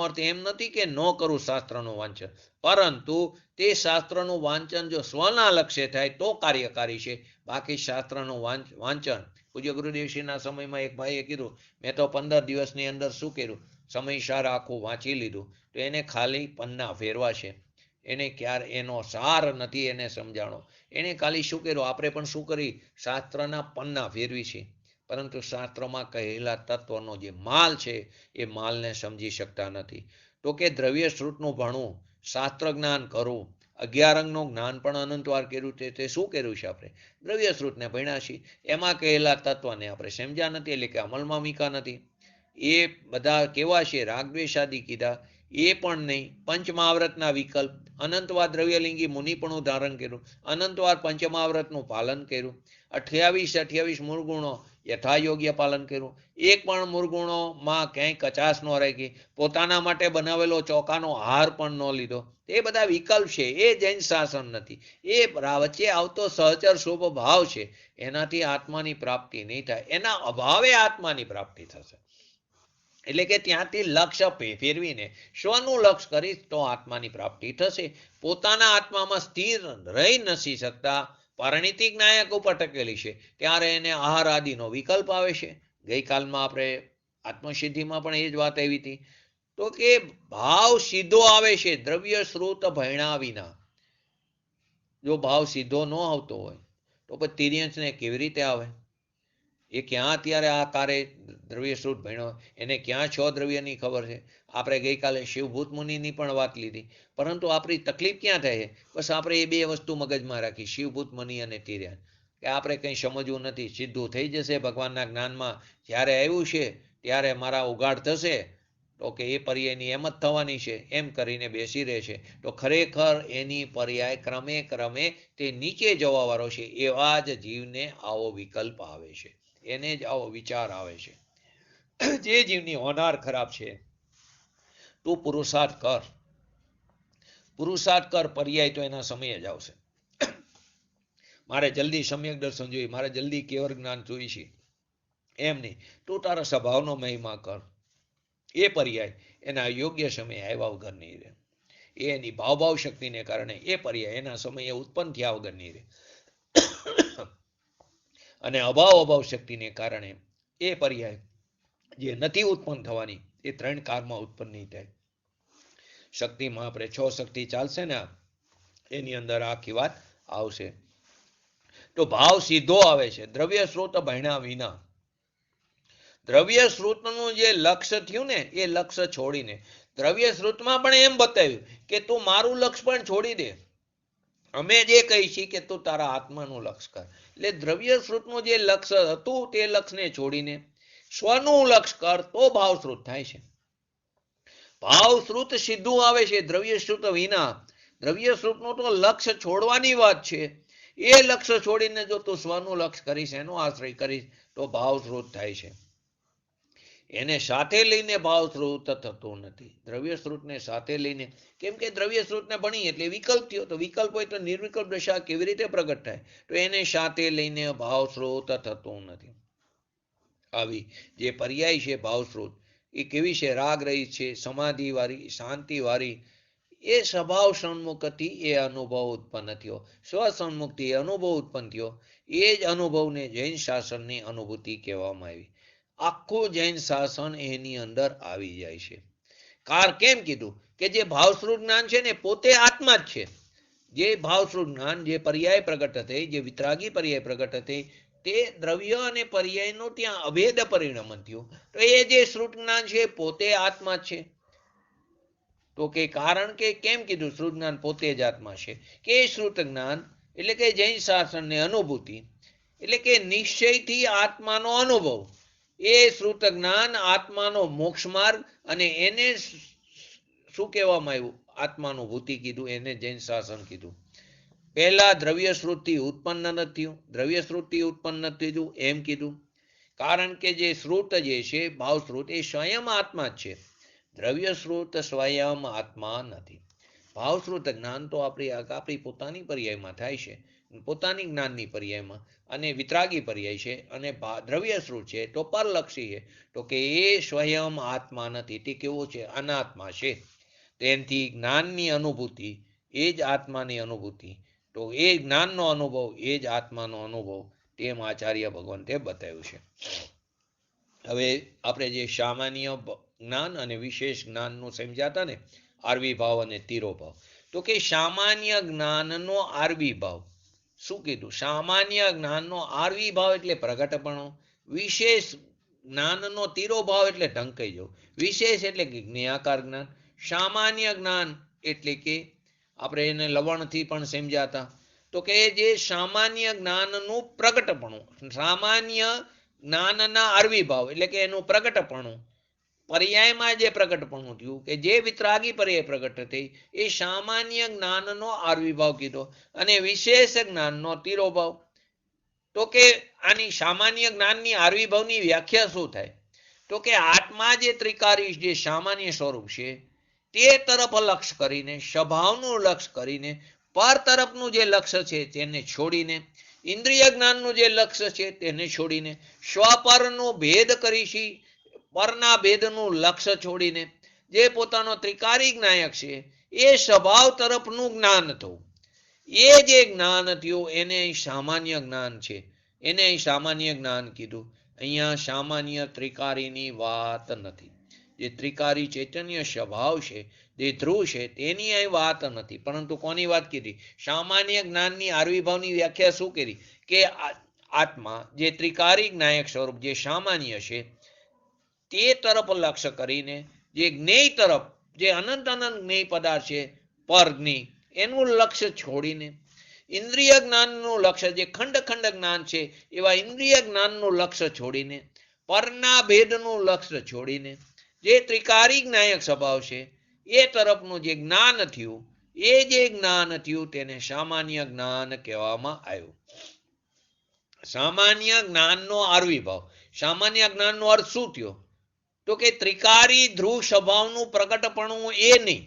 અર્થ એમ નથી કે ન કરું શાસ્ત્રનું વાંચન, પરંતુ તે શાસ્ત્રનું વાંચન જો સ્વના લક્ષ્ય થાય તો કાર્યકારી છે. બાકી શાસ્ત્રનું વાંચન, પૂજ્ય ગુરુદેવશ્રીના સમયમાં એક ભાઈએ કીધું, મેં તો 15 દિવસની અંદર શું કર્યું? સમયસાર આખું વાંચી લીધું. તો એને ખાલી પન્ના ફેરવા છે, એને ક્યારે એનો સાર નથી એને સમજાણો. એને ખાલી શું કર્યું? આપણે પણ શું કરી? શાસ્ત્રના પન્ના ફેરવી છે, પરંતુ શાસ્ત્રમાં કહેલા તત્વનો જે માલ છે એ માલને સમજી શકતા નથી. તો કે દ્રવ્ય શ્રુતનું ભણવું, શાસ્ત્ર જ્ઞાન કરવું, 11 અંગનું જ્ઞાન પણ અનંતવાર કર્યું છે. તે શું કર્યું છે? આપણે દ્રવ્ય શ્રુતને ભણ્યા છીએ, એમાં કહેલા તત્વને આપણે સમજ્યા નથી, એટલે કે અમલમાં મીકા નથી. એ બધા કેવા છે? રાગદ્વેષાદી કીધા એ પણ નહીં. પંચમહાવ્રતના વિકલ્પ, અનંતવાર દ્રવ્યલિંગી મુનિ પણ ધારણ કર્યું, અનંતવાર પંચમહાવ્રતનું પાલન કર્યું, 28 મૂળગુણો યથાયોગ્ય પાલન કર્યું, એક પણ મૂળગુણોમાં ક્યાંય કચાશ ન રાખી, પોતાના માટે બનાવેલો ચોખાનો આહાર પણ ન લીધો. એ બધા વિકલ્પ છે, એ જૈન શાસન નથી. એ વચ્ચે આવતો સહચર શુભ ભાવ છે, એનાથી આત્માની પ્રાપ્તિ નહીં થાય. એના અભાવે આત્માની પ્રાપ્તિ થશે. એટલે કે ત્યાંથી લક્ષ્ય ફેરવીને સ્વનું લક્ષ્ય કરીશ તો આત્માની પ્રાપ્તિ થશે. પોતાના આત્મામાં સ્થિર રહી નથી શકતા, પરિણીતિક નાયક ઉપર ટકેલી છે, ત્યારે એને આહાર આદિનો વિકલ્પ આવે છે. ગઈકાલમાં આપણે આત્મસિદ્ધિમાં પણ એ જ વાત આવી હતી. તો કે ભાવ સીધો આવે છે દ્રવ્ય સ્ત્રોત ભણ્યા વિના. જો ભાવ સીધો ન આવતો હોય તો પછી તિર્યંશને કેવી રીતે આવે? એ ક્યાં અત્યારે આ કારે દ્રવ્ય સ્ત્રોત ભણ્યો, એને ક્યાં 6 દ્રવ્યની ખબર છે? આપણે ગઈકાલે શિવભૂત મુનિની પણ વાત લીધી, પરંતુ આપણી તકલીફ ક્યાં થાય છે? બસ આપણે એ 2 વસ્તુ મગજમાં રાખી, શિવભૂત મુનિ અને તિર્યંશ, કે આપણે કંઈ સમજવું નથી, સીધું થઈ જશે ભગવાનના જ્ઞાનમાં. જ્યારે આવ્યું છે ત્યારે મારા ઉગાડ થશે, તો કે એ પર્યાયની એમ જ થવાની છે, એમ કરીને બેસી રહે છે. તો ખરેખર એની પર્યાય ક્રમે ક્રમે તે નીચે જવાવાળો છે. એવા જ જીવને આવો વિકલ્પ આવે છે, એને જ આવો વિચાર આવે છે. જે જીવની હોનાર ખરાબ છે, તું પુરુષાર્થ કર, પર્યાય તો એના સમયે જ આવશે. મારે જલ્દી સમ્યક દર્શન જોઈએ, મારે જલ્દી કેવળ જ્ઞાન જોઈ છે, એમ નહીં. તું તારા સ્વભાવનો મહિમા કર, એ પર્યાય એના યોગ્ય સમયે આવ્યા વગર નહીં રહે. એની ભાવ શક્તિને કારણે એ પર્યાય એના સમયે ઉત્પન્ન થયા વગર નહીં રહે, અને અભાવ શક્તિને કારણે એ પર્યાય જે નથી ઉત્પન્ન થવાની, એ 3 કાળમાં ઉત્પન્ન નહીં થાય. શક્તિમાં આપણે 6 શક્તિ ચાલશે ને, એની અંદર આખી વાત આવશે. તો ભાવ સીધો આવે છે દ્રવ્ય સ્ત્રોત ભણ્યા વિના. દ્રવ્ય સ્ત્રોતનું જે લક્ષ્ય થયું ને, એ લક્ષ્ય છોડીને, દ્રવ્ય સ્ત્રોતમાં પણ એમ બતાવ્યું કે તું મારું લક્ષ્ય પણ છોડી દે. અમે જે કહી છીએ કે તું તારા આત્માનું લક્ષ્ય કર. એટલે દ્રવ્ય સ્ત્રોતનું જે લક્ષ્ય હતું તે લક્ષ્યને છોડીને સ્વનું લક્ષ્ય કર, તો ભાવ સ્ત્રોત થાય છે. ભાવ સ્ત્રોત સીધું આવે છે દ્રવ્ય સ્ત્રોત વિના. દ્રવ્ય સ્ત્રોતનું તો લક્ષ્ય છોડવાની વાત છે. એ લક્ષ્ય છોડીને જો તું સ્વનું લક્ષ્ય કરીશ, એનો આશ્રય કરીશ, તો ભાવ સ્ત્રોત થાય છે. એને સાથે લઈને ભાવ સ્રોત થતો નથી. દ્રવ્ય સ્રોતને સાથે લઈને, કેમ કે દ્રવ્ય સ્રોતને ભણી એટલે વિકલ્પ થયો, તો વિકલ્પ હોય તો નિર્વિકલ્પ દશા કેવી રીતે પ્રગટ થાય? તો એને સાથે લઈને ભાવ સ્રોત થતો નથી. આવી જે પર્યાય છે ભાવ સ્રોત, એ કેવી છે? રાગ રહી છે, સમાધિ વાળી, શાંતિ વાળી. એ સ્વભાવ સન્મુખથી એ અનુભવ ઉત્પન્ન થયો, સ્વ સન્મુખથી એ અનુભવ ઉત્પન્ન થયો. એ જ અનુભવને જૈન શાસનની અનુભૂતિ કહેવામાં આવી. આખું જૈન શાસન એની અંદર આવી જાય છે. કેમ કીધું કે જે ભાવસ્વરૂપ જ્ઞાન છે ને પોતે આત્મા જ છે. જે ભાવસ્વરૂપ જ્ઞાન, જે પર્યાય પ્રગટ થઈ, જે વિતરાગી પર્યાય પ્રગટ થઈ, તે દ્રવ્ય અને પર્યાયનો ત્યાં અભેદ પરિણમન થયું. તો એ જે શ્રુત જ્ઞાન છે પોતે આત્મા છે. તો કે કારણ કે કેમ કીધું શ્રુત જ્ઞાન પોતે જ આત્મા છે? કે શ્રુત જ્ઞાન એટલે કે જૈન શાસનની અનુભૂતિ, એટલે કે નિશ્ચયથી આત્માનો અનુભવ. એ શ્રુત જ્ઞાન આત્માનો મોક્ષ માર્ગ, અને એને શું કહેવામાં આવ્યું? આત્માનુભૂતિ કીધું, એને જૈન શાસન કીધું. પહેલા દ્રવ્ય શ્રુતિ ઉત્પન્ન નથી થયું, દ્રવ્ય શ્રુતિ ઉત્પન્ન નથી થયું એમ કીધું. કારણ કે જે શ્રુત જે છે ભાવ શ્રુત એ સ્વયં આત્મા જ છે. દ્રવ્ય શ્રુત સ્વયં આત્મા નથી. ભાવશ્રુત જ્ઞાન તો આપણી પોતાની પર્યાયમાં થાય છે, પોતાની જ્ઞાનની પર્યાયમાં, અને વિતરાગી પર્યાય છે. અને દ્રવ્ય શ્રુત છે તો પરલક્ષી છે. તો કે એ સ્વયં આત્મા નથી, તે કેવો છે? અનાત્મા છે. તેનાથી જ્ઞાનની અનુભૂતિ એ જ આત્માની અનુભૂતિ. તો એ જ્ઞાનનો અનુભવ એ જ આત્માનો અનુભવ, તેમ આચાર્ય ભગવંતે બતાવ્યું છે. હવે આપણે જે સામાન્ય જ્ઞાન અને વિશેષ જ્ઞાનનું સમજાતા ને, આર્વિભાવ અને તિરોભાવ. તો કે સામાન્ય જ્ઞાનનો આર્વિભાવ શું કીધું? સામાન્ય જ્ઞાનનો આર્વિભાવ એટલે પ્રગટપણો, વિશેષ જ્ઞાનનો તિરોભાવ એટલે ઢંકાઈ જવું, વિશેષ એટલે કે જ્ઞેયાકાર જ્ઞાન, સામાન્ય જ્ઞાન એટલે કે આપણે એને લવણથી પણ સમજાતા. તો કે જે સામાન્ય જ્ઞાનનું પ્રગટપણું, સામાન્ય જ્ઞાનના આર્વિભાવ એટલે કે એનું પ્રગટપણું, પર્યાયમાં જે પ્રગટપણું થયું, કે જે વિતરાગી પર્યાય પ્રગટ થઈ, એ સામાન્ય જ્ઞાનનો આર્વિભાવ કીધો. અને વિશેષ જ્ઞાનનો તિરોભાવ. તો કે આની સામાન્ય જ્ઞાનની આર્વિભાવની વ્યાખ્યા શું થાય? તો કે આત્મા જે ત્રિકારી જે સામાન્ય સ્વરૂપ છે તે તરફ લક્ષ કરીને, સ્વભાવનું લક્ષ કરીને, પર તરફનું જે લક્ષ્ય છે તેને છોડીને, ઇન્દ્રિય જ્ઞાનનું જે લક્ષ્ય છે તેને છોડીને, સ્વપરનો ભેદ કરીશી, પરના ભેદનું લક્ષ્ય છોડીને, જે પોતાનો ત્રિકારી જ્ઞાયક છે એ સ્વભાવ તરફનું જ્ઞાન થવું, એ જે જ્ઞાન થયું એને સામાન્ય જ્ઞાન છે. એને સામાન્ય જ્ઞાન કીધું. અહીંયા સામાન્ય ત્રિકારીની વાત નથી. જે ત્રિકારી ચૈતન્ય સ્વભાવ છે, જે ધ્રુવ છે, તેની અહીં વાત નથી. પરંતુ કોની વાત કીધી? સામાન્ય જ્ઞાનની આર્વિભાવની વ્યાખ્યા શું કરી? કે આત્મા જે ત્રિકારી જ્ઞાયક સ્વરૂપ જે સામાન્ય છે તે તરફ લક્ષ્ય કરીને, જે જ્ઞેય તરફ, જે અનંત જ્ઞેય પદાર્થ છે પરજ્ઞેય, એનું લક્ષ્ય છોડીને, ઇન્દ્રિય જ્ઞાનનું લક્ષ્ય જે ખંડ ખંડ જ્ઞાન છે એવા ઇન્દ્રિય જ્ઞાનનું લક્ષ્ય છોડીને, પરના ભેદનું લક્ષ્ય છોડીને, જે ત્રિકારી જ્ઞાયક સ્વભાવ છે એ તરફનું જે જ્ઞાન થયું, એ જે જ્ઞાન થયું તેને સામાન્ય જ્ઞાન કહેવામાં આવ્યું. સામાન્ય જ્ઞાનનો આર્વિભાવ. સામાન્ય જ્ઞાનનો અર્થ શું થયો? તો કે ત્રિકારી ધ્રુવ સ્વભાવનું પ્રગટપણું એ નહીં.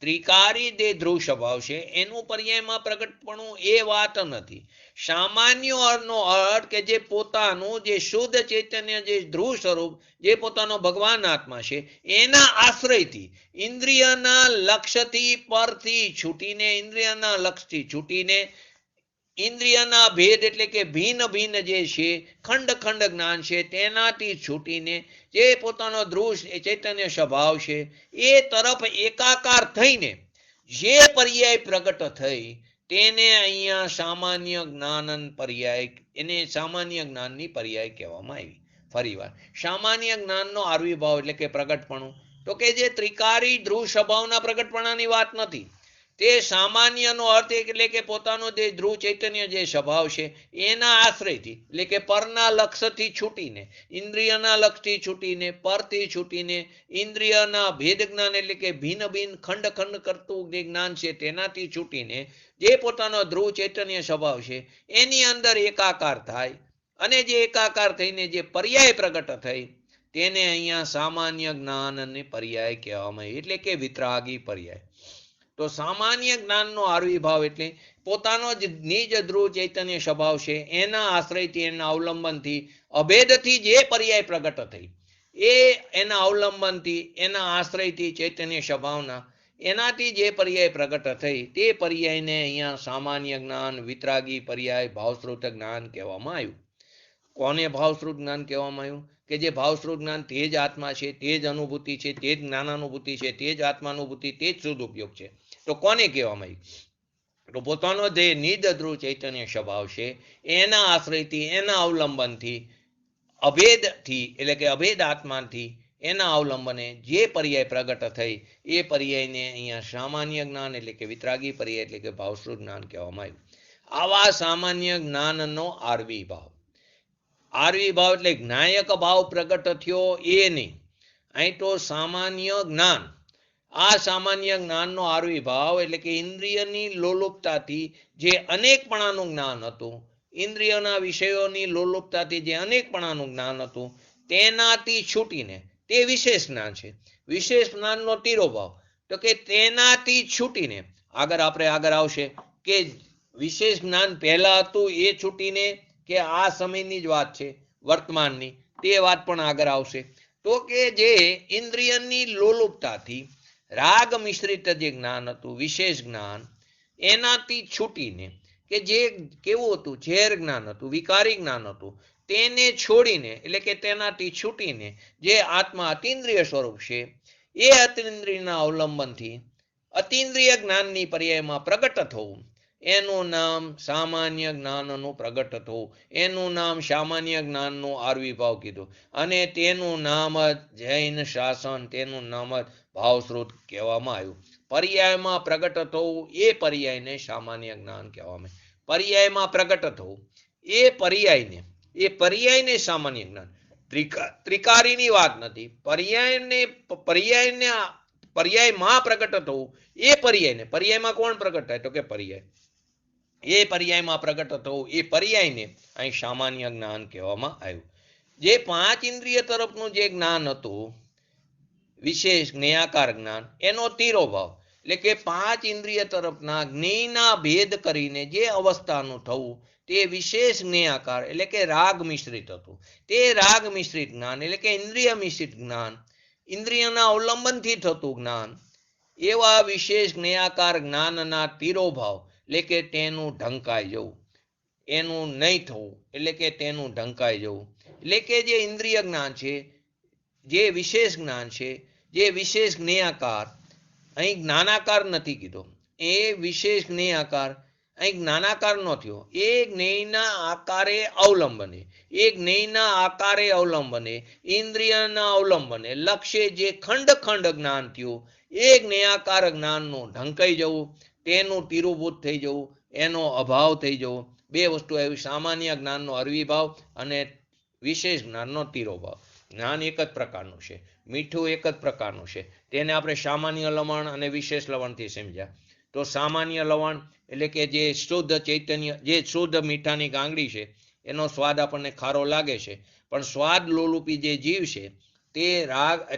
ત્રિકારી જે ધ્રુવ સ્વભાવ છે એનું પર્યાયમાં પ્રગટપણું એ વાત નથી. સામાન્યનો અર્થ કે જે પોતાનું જે શુદ્ધ ચૈતન્ય, જે ધ્રુવ સ્વરૂપ, જે પોતાનો ભગવાન આત્મા છે એના આશ્રયથી, ઇન્દ્રિયના લક્ષ્યથી પરથી છૂટીને, ઇન્દ્રિયના લક્ષ્યથી છૂટીને, ઇન્દ્રિયના ભેદ એટલે કે ભિન્ન ભિન્ન જે છે ખંડ ખંડ જ્ઞાન છે તેનાથી છૂટીને, જે પોતાનો ધ્રુવ ચૈતન્ય સ્વભાવ છે એ તરફ એકાકાર થઈને જે પર્યાય પ્રગટ થઈ તેને અહીંયા સામાન્ય જ્ઞાન પર્યાય, એને સામાન્ય જ્ઞાનની પર્યાય કહેવામાં આવી. ફરીવાર, સામાન્ય જ્ઞાનનો આર્વિભાવ એટલે કે પ્રગટપણું. તો કે જે ત્રિકારી ધ્રુવ સ્વભાવના પ્રગટપણાની વાત નથી. તે સામાન્યનો અર્થ એટલે કે પોતાનો જે ધ્રુવ ચૈતન્ય જે સ્વભાવ છે એના આશ્રયથી, એટલે કે પરના લક્ષ્યથી છૂટીને, ઇન્દ્રિયના લક્ષ્યથી છૂટીને, પરથી છૂટીને, ઇન્દ્રિયના ભેદ જ્ઞાન એટલે કે ભિન્ન ભિન્ન ખંડ ખંડ કરતું જે જ્ઞાન છે તેનાથી છૂટીને, જે પોતાનો ધ્રુવ ચૈતન્ય સ્વભાવ છે એની અંદર એકાકાર થાય. અને જે એકાકાર થઈને જે પર્યાય પ્રગટ થઈ, તેને અહીંયા સામાન્ય જ્ઞાનને પર્યાય કહેવામાં આવે, એટલે કે વિતરાગી પર્યાય. તો સામાન્ય જ્ઞાનનો આવિર્ભાવ એટલે પોતાનો જ નિજ ધ્રુવ ચૈતન્ય સ્વભાવ છે એના આશ્રયથી, એના અવલંબનથી, અભેદથી જે પર્યાય પ્રગટ થઈ, એ એના અવલંબનથી, એના આશ્રયથી, ચૈતન્ય સ્વભાવના એનાથી જે પર્યાય પ્રગટ થઈ તે પર્યાયને અહીંયા સામાન્ય જ્ઞાન, વિતરાગી પર્યાય, ભાવશ્રુત જ્ઞાન કહેવામાં આવ્યું. કોને ભાવશ્રુત જ્ઞાન કહેવામાં આવ્યું? કે જે ભાવશ્રુત જ્ઞાન તે જ આત્મા છે, તે જ અનુભૂતિ છે, તે જ જ્ઞાનાનુભૂતિ છે, તે જ આત્માનુભૂતિ, તે જ શુદ્ધ ઉપયોગ છે. તો કોને કહેવામાં આવ્યું? તો પોતાનો જે નિજ ચૈતન્ય સ્વભાવ છે એના આશ્રયથી, એના અવલંબનથી, અભેદથી એટલે કે અભેદ આત્માથી એના અવલંબને જે પર્યાય પ્રગટ થઈ એ પર્યાયને અહીંયા સામાન્ય જ્ઞાન એટલે કે વિતરાગી પર્યાય એટલે કે ભાવશ્રુત જ્ઞાન કહેવામાં આવ્યું. આવા સામાન્ય જ્ઞાનનો આવિર્ભાવ, આવિર્ભાવ એટલે જ્ઞાયક ભાવ પ્રગટ થયો એ નહીં, અહીં તો સામાન્ય જ્ઞાન. આ સામાન્ય જ્ઞાનનો આવિર્ભાવ એટલે કે ઇન્દ્રિયની લોલુપતાથી જે અનેકપણાનું જ્ઞાન હતું, ઇન્દ્રિયોના વિષયોની લોલુપતાથી જે અનેકપણાનું જ્ઞાન હતું તેનાથી છૂટીને, તે વિશેષ જ્ઞાન છે. વિશેષ જ્ઞાનનો તિરોભાવ તો કે તેનાથી છૂટીને, આગળ આવશે કે વિશેષ જ્ઞાન પહેલા હતું એ છૂટીને, કે આ સમયની જ વાત છે વર્તમાનની, તે વાત પણ આગળ આવશે. તો કે જે ઇન્દ્રિયની લોલુપતાથી રાગ મિશ્રિત જે જ્ઞાન હતું, વિશેષ જ્ઞાન, એનાથી છૂટીને, કે જે કેવું હતું, ઝેર જ્ઞાન હતું, વિકારી જ્ઞાન હતું, તેને છોડીને એટલે કે તેનાથી છૂટીને જે આત્મા અતિન્દ્રિય સ્વરૂપ છે એ અતિન્દ્રિયના અવલંબનથી અતિન્દ્રિય જ્ઞાનની પર્યાયમાં પ્રગટ થવું, એનું નામ સામાન્ય જ્ઞાનનું પ્રગટ થવું, એનું નામ સામાન્ય જ્ઞાનનો આવિર્ભાવ કીધું. અને તેનું નામ જ જૈન શાસન, તેનું નામ જ ભાવશ્રુત કહેવામાં આવ્યું. પર્યાયમાં પ્રગટ થવું એ પર્યાયને સામાન્ય જ્ઞાન કહેવામાં આવે. પર્યાયમાં પ્રગટ થવું એ પર્યાયને સામાન્ય જ્ઞાન. ત્રિકારીની વાત નથી. પર્યાયમાં પ્રગટ થવું એ પર્યાયમાં કોણ પ્રગટ થાય? તો કે પર્યાય. એ પર્યાયમાં પ્રગટ થવું એ પર્યાયને અહીં સામાન્ય જ્ઞાન કહેવામાં આવ્યું. જે પાંચ ઇન્દ્રિય તરફનું જે જ્ઞાન હતું, વિશેષ જ્ઞેયાકાર જ્ઞાન, એનો તિરોભાવ એટલે કે પાંચ ઇન્દ્રિય તરફના જ્ઞેયના ભેદ કરીને જે અવસ્થાનું થવું તે વિશેષ જ્ઞેયાકાર એટલે કે રાગ મિશ્રિત હતું. તે રાગ મિશ્રિત જ્ઞાન એટલે કે ઇન્દ્રિય મિશ્રિત જ્ઞાન, ઇન્દ્રિયના અવલંબનથી થતું જ્ઞાન, એવા વિશેષ જ્ઞેયાકાર જ્ઞાનના તિરોભાવ એટલે કે તેનું ઢંકાઈ જવું, એનું નહીં થવું એટલે કે તેનું ઢંકાઈ જવું. એટલે કે જે ઇન્દ્રિય જ્ઞાન છે, જે વિશેષ જ્ઞાન છે, જે વિશેષ જ્ઞેયાકાર, અહીં જ્ઞાનાકાર નથી કીધો, એ વિશેષ જ્ઞેયાકાર અહીં જ્ઞાનાકાર ન થયો, એ જ્ઞેયના આકારે અવલંબને, ઇન્દ્રિયના અવલંબને લક્ષ્ય જે ખંડ જ્ઞાન થયું એ જ્ઞેયાકાર જ્ઞાનનું ઢંકાઈ જવું, તેનું તિરુભૂત થઈ જવું, એનો અભાવ થઈ જવો. બે વસ્તુ આવી, સામાન્ય જ્ઞાનનો આવિર્ભાવ અને વિશેષ જ્ઞાનનો તિરોભાવ. જ્ઞાન એક જ પ્રકારનું છે, મીઠું એક જ પ્રકારનું છે, તેને આપણે સામાન્ય લવણ અને વિશેષ લવણથી સમજ્યા. તો સામાન્ય લવણ એટલે કે જે શુદ્ધ ચૈતન્ય, જે શુદ્ધ મીઠાની ગાંગડી છે એનો સ્વાદ આપણને ખારો લાગે છે, પણ સ્વાદ લોલુપી જે જીવ છે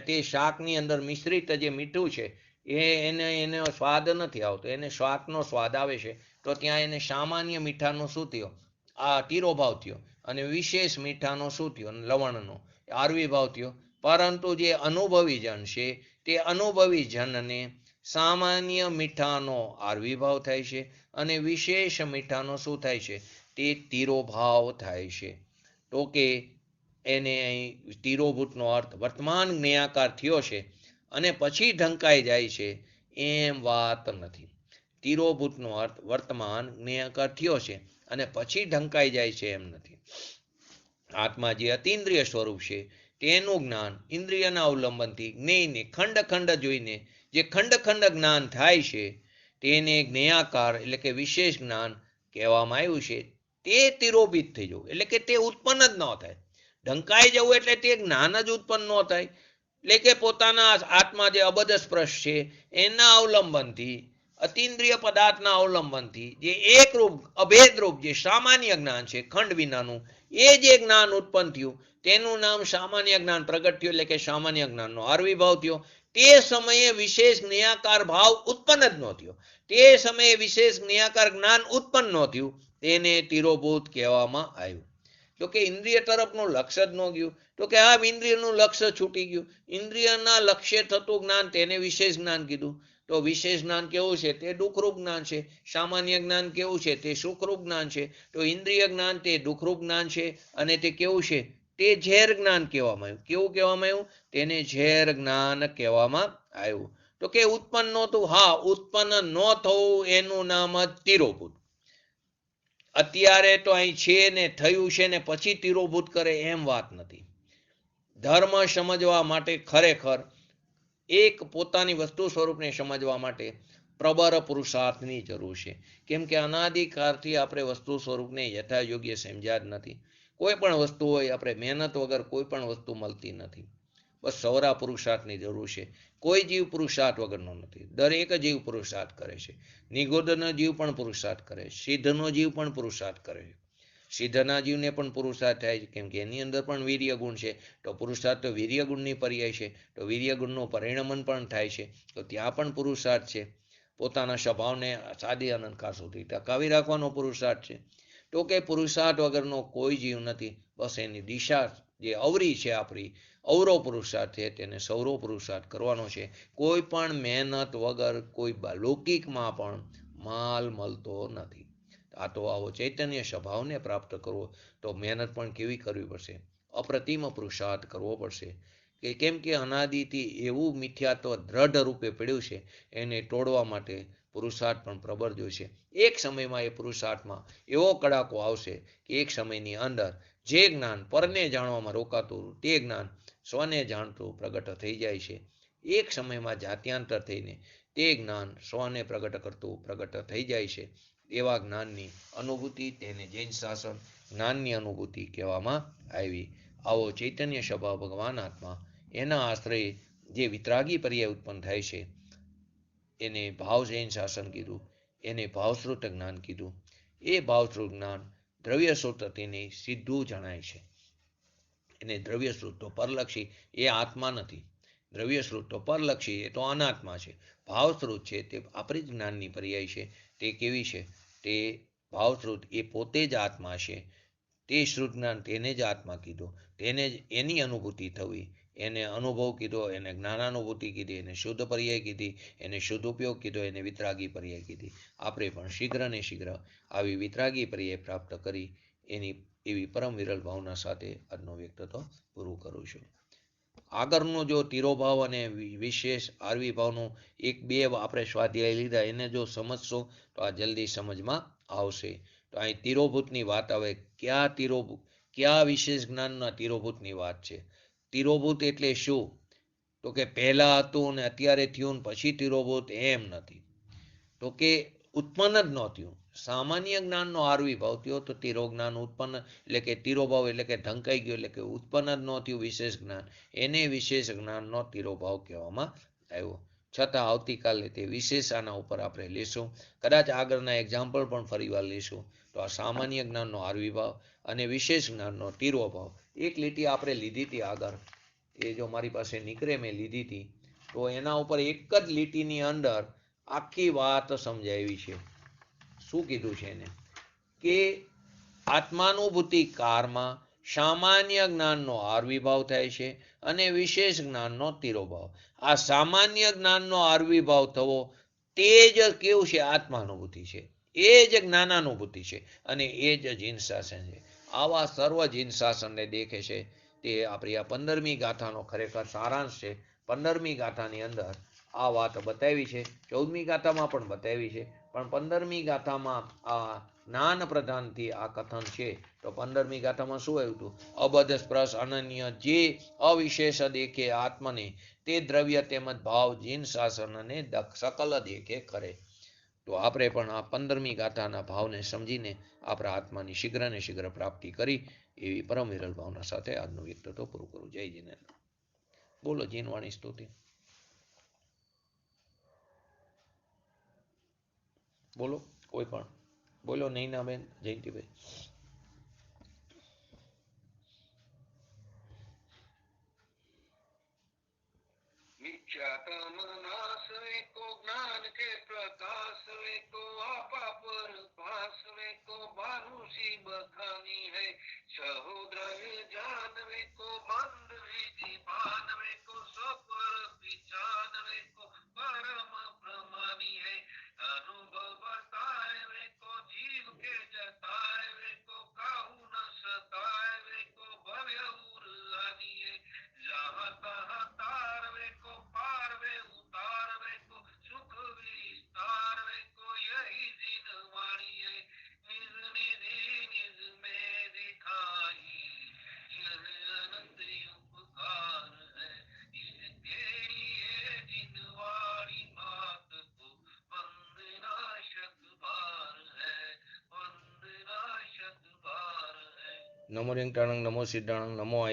તે શાકની અંદર મિશ્રિત જે મીઠું છે એને સ્વાદ નથી આવતો, એને શાકનો સ્વાદ આવે છે. તો ત્યાં એને સામાન્ય મીઠાનો શું થયો? આ તિરોભાવ થયો. અને વિશેષ મીઠાનો શું થયો? લવણનો આવિર્ભાવ થયો. પરંતુ જે અનુભવી જન છે તે અનુભવી જનને સામાન્ય મીઠાનો આવિર્ભાવ થાય છે અને વિશેષ મીઠાનો શું થાય છે? તે તિરોભાવ થાય છે. તો કે એને અહીં તિરોભૂતનો અર્થ વર્તમાન જ્ઞેયાકાર થયો છે અને પછી ઢંકાઈ જાય છે એમ વાત નથી. તિરોભૂતનો અર્થ વર્તમાન જ્ઞેયાકાર થયો છે અને પછી ઢંકાઈ જાય છે એમ નથી. આત્મા જે અતિન્દ્રિય સ્વરૂપ છે તેનું જ્ઞાન ઇન્દ્રિયના અવલંબનથી જ્ઞેયને ખંડ જોઈને જે ખંડ જ્ઞાન થાય છે તેને જ્ઞેયાકાર એટલે કે વિશેષ જ્ઞાન કહેવામાં આવ્યું છે. તે તિરોભિત થઈ જવું એટલે કે તે ઉત્પન્ન જ ન થાય. ઢંકાઈ જવું એટલે તે જ્ઞાન જ ઉત્પન્ન ન થાય. એટલે કે પોતાના આત્મા જે અબધ સ્પર્શ છે એના અવલંબનથી અતિન્દ્રિય પદાર્થના અવલંબનથી જે એક રૂપ અભેદ રૂપ જે સામાન્ય જ્ઞાન છે ખંડ વિનાનું, એ જે જ્ઞાન ઉત્પન્ન થયું તેનું નામ સામાન્ય જ્ઞાન પ્રગટ થયું, એટલે કે સામાન્ય જ્ઞાનનો આવિર્ભાવ થયો. તે સમયે વિશેષ જ્ઞેયાકાર ભાવ ઉત્પન્ન જ ન થયો. તે સમયે વિશેષ જ્ઞેયાકાર જ્ઞાન ઉત્પન્ન ન થયું, તેને તિરોભૂત કહેવામાં આવ્યું. તો કે ઇન્દ્રિય તરફનું લક્ષ્ય જ ન ગયું, તો કે આ ઇન્દ્રિયનું લક્ષ્ય છૂટી ગયું. ઇન્દ્રિયના લક્ષ્ય થતું જ્ઞાન તેને વિશેષ જ્ઞાન કીધું. તો વિશેષ જ્ઞાન કેવું છે? તે દુઃખરૂપ જ્ઞાન છે. સામાન્ય જ્ઞાન કેવું છે? તે સુખરૂપ જ્ઞાન છે. તો ઇન્દ્રિય જ્ઞાન તે દુઃખરૂપ જ્ઞાન છે અને તે કેવું છે? તે ઝેર જ્ઞાન કહેવામાં આવ્યું. કેવું કહેવામાં આવ્યું? તેને ઝેર જ્ઞાન કહેવામાં આવ્યું. તો કે ઉત્પન્ન નહોતું, હા ઉત્પન્ન ન થવું એનું નામ જ તિરોભૂત. અત્યારે તો અહીં છે ને થયું છે ને પછી તિરોભૂત કરે એમ વાત નથી. ધર્મ સમજવા માટે ખરેખર એક પોતાની વસ્તુ સ્વરૂપને સમજવા માટે પ્રબળ પુરુષાર્થની જરૂર છે. કેમ કે અનાદિકાળથી આપણે વસ્તુ સ્વરૂપને યથાયોગ્ય સમજ્યા જ નથી. કોઈ પણ વસ્તુ હોય, આપણે મહેનત વગર કોઈ પણ વસ્તુ મળતી નથી. બસ સવરા પુરુષાર્થની જરૂર છે. કોઈ જીવ પુરુષાર્થ વગરનો નથી. દરેક જીવ પુરુષાર્થ કરે છે. નિગોદનો જીવ પણ પુરુષાર્થ કરે છે. સિદ્ધનો જીવ પણ પુરુષાર્થ કરે છે. સિદ્ધના જીવને પણ પુરુષાર્થ થાય છે, કેમ કે એની અંદર પણ વીર્ય ગુણ છે. તો પુરુષાર્થ તો વીર્ય ગુણની પર્યાય છે. તો વીર્ય ગુણનું પરિણમન પણ થાય છે. તો ત્યાં પણ પુરુષાર્થ છે. પોતાના સ્વભાવને સાદી અનંતકાળ સુધી ટકાવી રાખવાનો પુરુષાર્થ છે. તો કે પુરુષાર્થ વગરનો કોઈ જીવ નથી. બસ એની દિશા જે અવરી છે, આપણી અવરો પુરુષાર્થ છે, તેને સૌરો પુરુષાર્થ કરવાનો છે. કોઈ પણ મહેનત વગર કોઈ લૌકિકમાં પણ માલ મળતો નથી. આ તો આવો ચૈતન્ય સ્વભાવને પ્રાપ્ત કરવો તો મહેનત પણ કેવી કરવી પડશે? અપ્રતિમ પુરુષાર્થ કરવો પડશે. કે કેમ કે અનાદિથી એવું મિથ્યાત્વ દ્રઢ રૂપે પડ્યું છે, એને તોડવા માટે પુરુષાર્થ પણ પ્રબળ જોઈશે. એક સમયમાં એ પુરુષાર્થમાં એવો કડાકો આવશે કે એક સમયની અંદર જે જ્ઞાન પરને જાણવામાં રોકાતું તે જ્ઞાન સ્વને જાણતું પ્રગટ થઈ જાય છે. એક સમયમાં જાત્યાંતર થઈને તે જ્ઞાન સ્વને પ્રગટ કરતું પ્રગટ થઈ જાય છે. એવા જ્ઞાનની અનુભૂતિ તેને જૈન શાસન જ્ઞાનની અનુભૂતિ કહેવામાં આવી. આવો ચૈતન્ય સ્વભાવ ભગવાન આત્મા, એના આશ્રય જે વિતરાગી પર્યાય ઉત્પન્ન થાય છે, એને ભાવ જૈન શાસન કીધું. એને ભાવશ્રુત જ્ઞાન કીધું. એ ભાવશ્રુત જ્ઞાન દ્રવ્યશ્રુતથી સીધું જણાય છે. એને દ્રવ્યશ્રુત તો પરલક્ષી, એ આત્મા નથી. દ્રવ્યશ્રુત તો પરલક્ષી, એ તો અનાત્મા છે. ભાવશ્રુત છે તે આપણી જ્ઞાનની પર્યાય છે. તે કેવી છે? તે ભાવશ્રુત એ પોતે જ આત્મા છે. તે શ્રુત જ્ઞાન તેને જ આત્મા કીધું. તેને જ એની અનુભૂતિ થવી, એને અનુભવ કીધો, એને જ્ઞાનાનુભૂતિ કીધી, એને શુદ્ધ પર્યાય કીધી, એને શુદ્ધ ઉપયોગ કીધો, એને વિતરાગી પર્યાય કીધી. આપણે પણ શીઘ્ર ને શીઘ્ર આવી વિતરાગી પર્યાય પ્રાપ્ત કરી એની એવી પરમ વિરલ ભાવના સાથે આજનો વ્યક્તિત્વ પૂરું કરું છું. આગળનો જો તિરોભાવ અને વિશેષ આરવી ભાવનું એક બે આપણે સ્વાધ્યાય લીધા, એને જો સમજશો તો આ જલ્દી સમજમાં આવશે. તો અહીં તિરોભૂતની વાત આવે. ક્યાં વિશેષ જ્ઞાનના તિરોભૂતની વાત છે? તિરોભૂત એટલે શું? તો કે પહેલા હતું અને અત્યારે થયું પછી તિરોભૂત, એમ નથી. તો કે ઉત્પન્ન જ ન થયું. સામાન્ય જ્ઞાનનો આવિર્ભાવ થયો તો તિરો જ્ઞાન ઉત્પન્ન, એટલે કે તિરોભાવ એટલે કે ઢંકાઈ ગયો, એટલે કે ઉત્પન્ન જ ન થયું વિશેષ જ્ઞાન. એને વિશેષ જ્ઞાનનો તિરોભાવ કહેવામાં આવ્યો. છતાં આવતીકાલે તે વિશેષ આના ઉપર આપણે લેશું. કદાચ આગળના એક્ઝામ્પલ પણ ફરીવાર લેશું. તો આ સામાન્ય જ્ઞાનનો આવિર્ભાવ અને વિશેષ જ્ઞાનનો તિરોભાવ, એક લીટી આપણે લીધી હતી આગળ, એ જો મારી પાસે નીકળે મેં લીધી હતી, તો એના ઉપર એક જ લીટીની અંદર આખી વાત સમજાવી છે. શું કીધું છે એને? કે આત્માનુભૂતિ કાળમાં સામાન્ય જ્ઞાનનો આવિર્ભાવ થાય છે અને વિશેષ જ્ઞાનનો તિરોભાવ. આ સામાન્ય જ્ઞાનનો આવિર્ભાવ થવો તે જ કેવું છે? આત્માનુભૂતિ છે. એ જ જ્ઞાનાનુભૂતિ છે અને એ જ જીન શાસન છે. આવા સર્વ જીન શાસનને દેખે છે તે આપણી આ 15મી ગાથાનો ખરેખર સારાંશ છે. 15મી ગાથાની અંદર આ વાત બતાવી છે. 14મી ગાથામાં પણ બતાવી છે, પણ 15મી ગાથામાં આ જ્ઞાન પ્રધાનથી આ કથન છે. તો 15મી ગાથામાં શું આવ્યું હતું? અબધ સ્પર્શ અનન્ય જે અવિશેષ દેખે આત્મને, તે દ્રવ્ય તેમજ ભાવ જીન શાસનને સકલ દેખે કરે. તો આપણે પણ આ 15મી ગાથાના ભાવને સમજીને આપણા આત્માની શીઘ્ર ને શીઘ્ર પ્રાપ્તિ કરી એવી પરમ વિરલ ભાવના સાથે આજનું વ્યક્તિત્વ પૂરું કરું. જય જીનેન્દ્ર. બોલો જીનવાણી સ્તુતિ. બોલો કોઈ પણ બોલો નૈનાબેન જયંતિભાઈ. मिथ्यातम नाश वे को ज्ञान के प्रकाश वे को आपा पर पास वे को बानुषी बखानी है सहोदर जान वे को बंद विधि पान वे को सपर पिछान वे को परम प्रमानी है अनुभव बताए वे को जीव के जताए वे को काहू न सताए वे को भव्य उर्लानी है जहाँ तहाँ तार वे को पार वे उतार वे को सुख विस्तार वे को यही दिन वाणी है निज निधि निज में दिखाई यह अनंत उपकार है इसके लिए जिनवाणी बात को वंदना शतबार है वंदना शतबार है. નમો રેંગટાણંગ નમો સિદ્ધાણંગ નમો આયર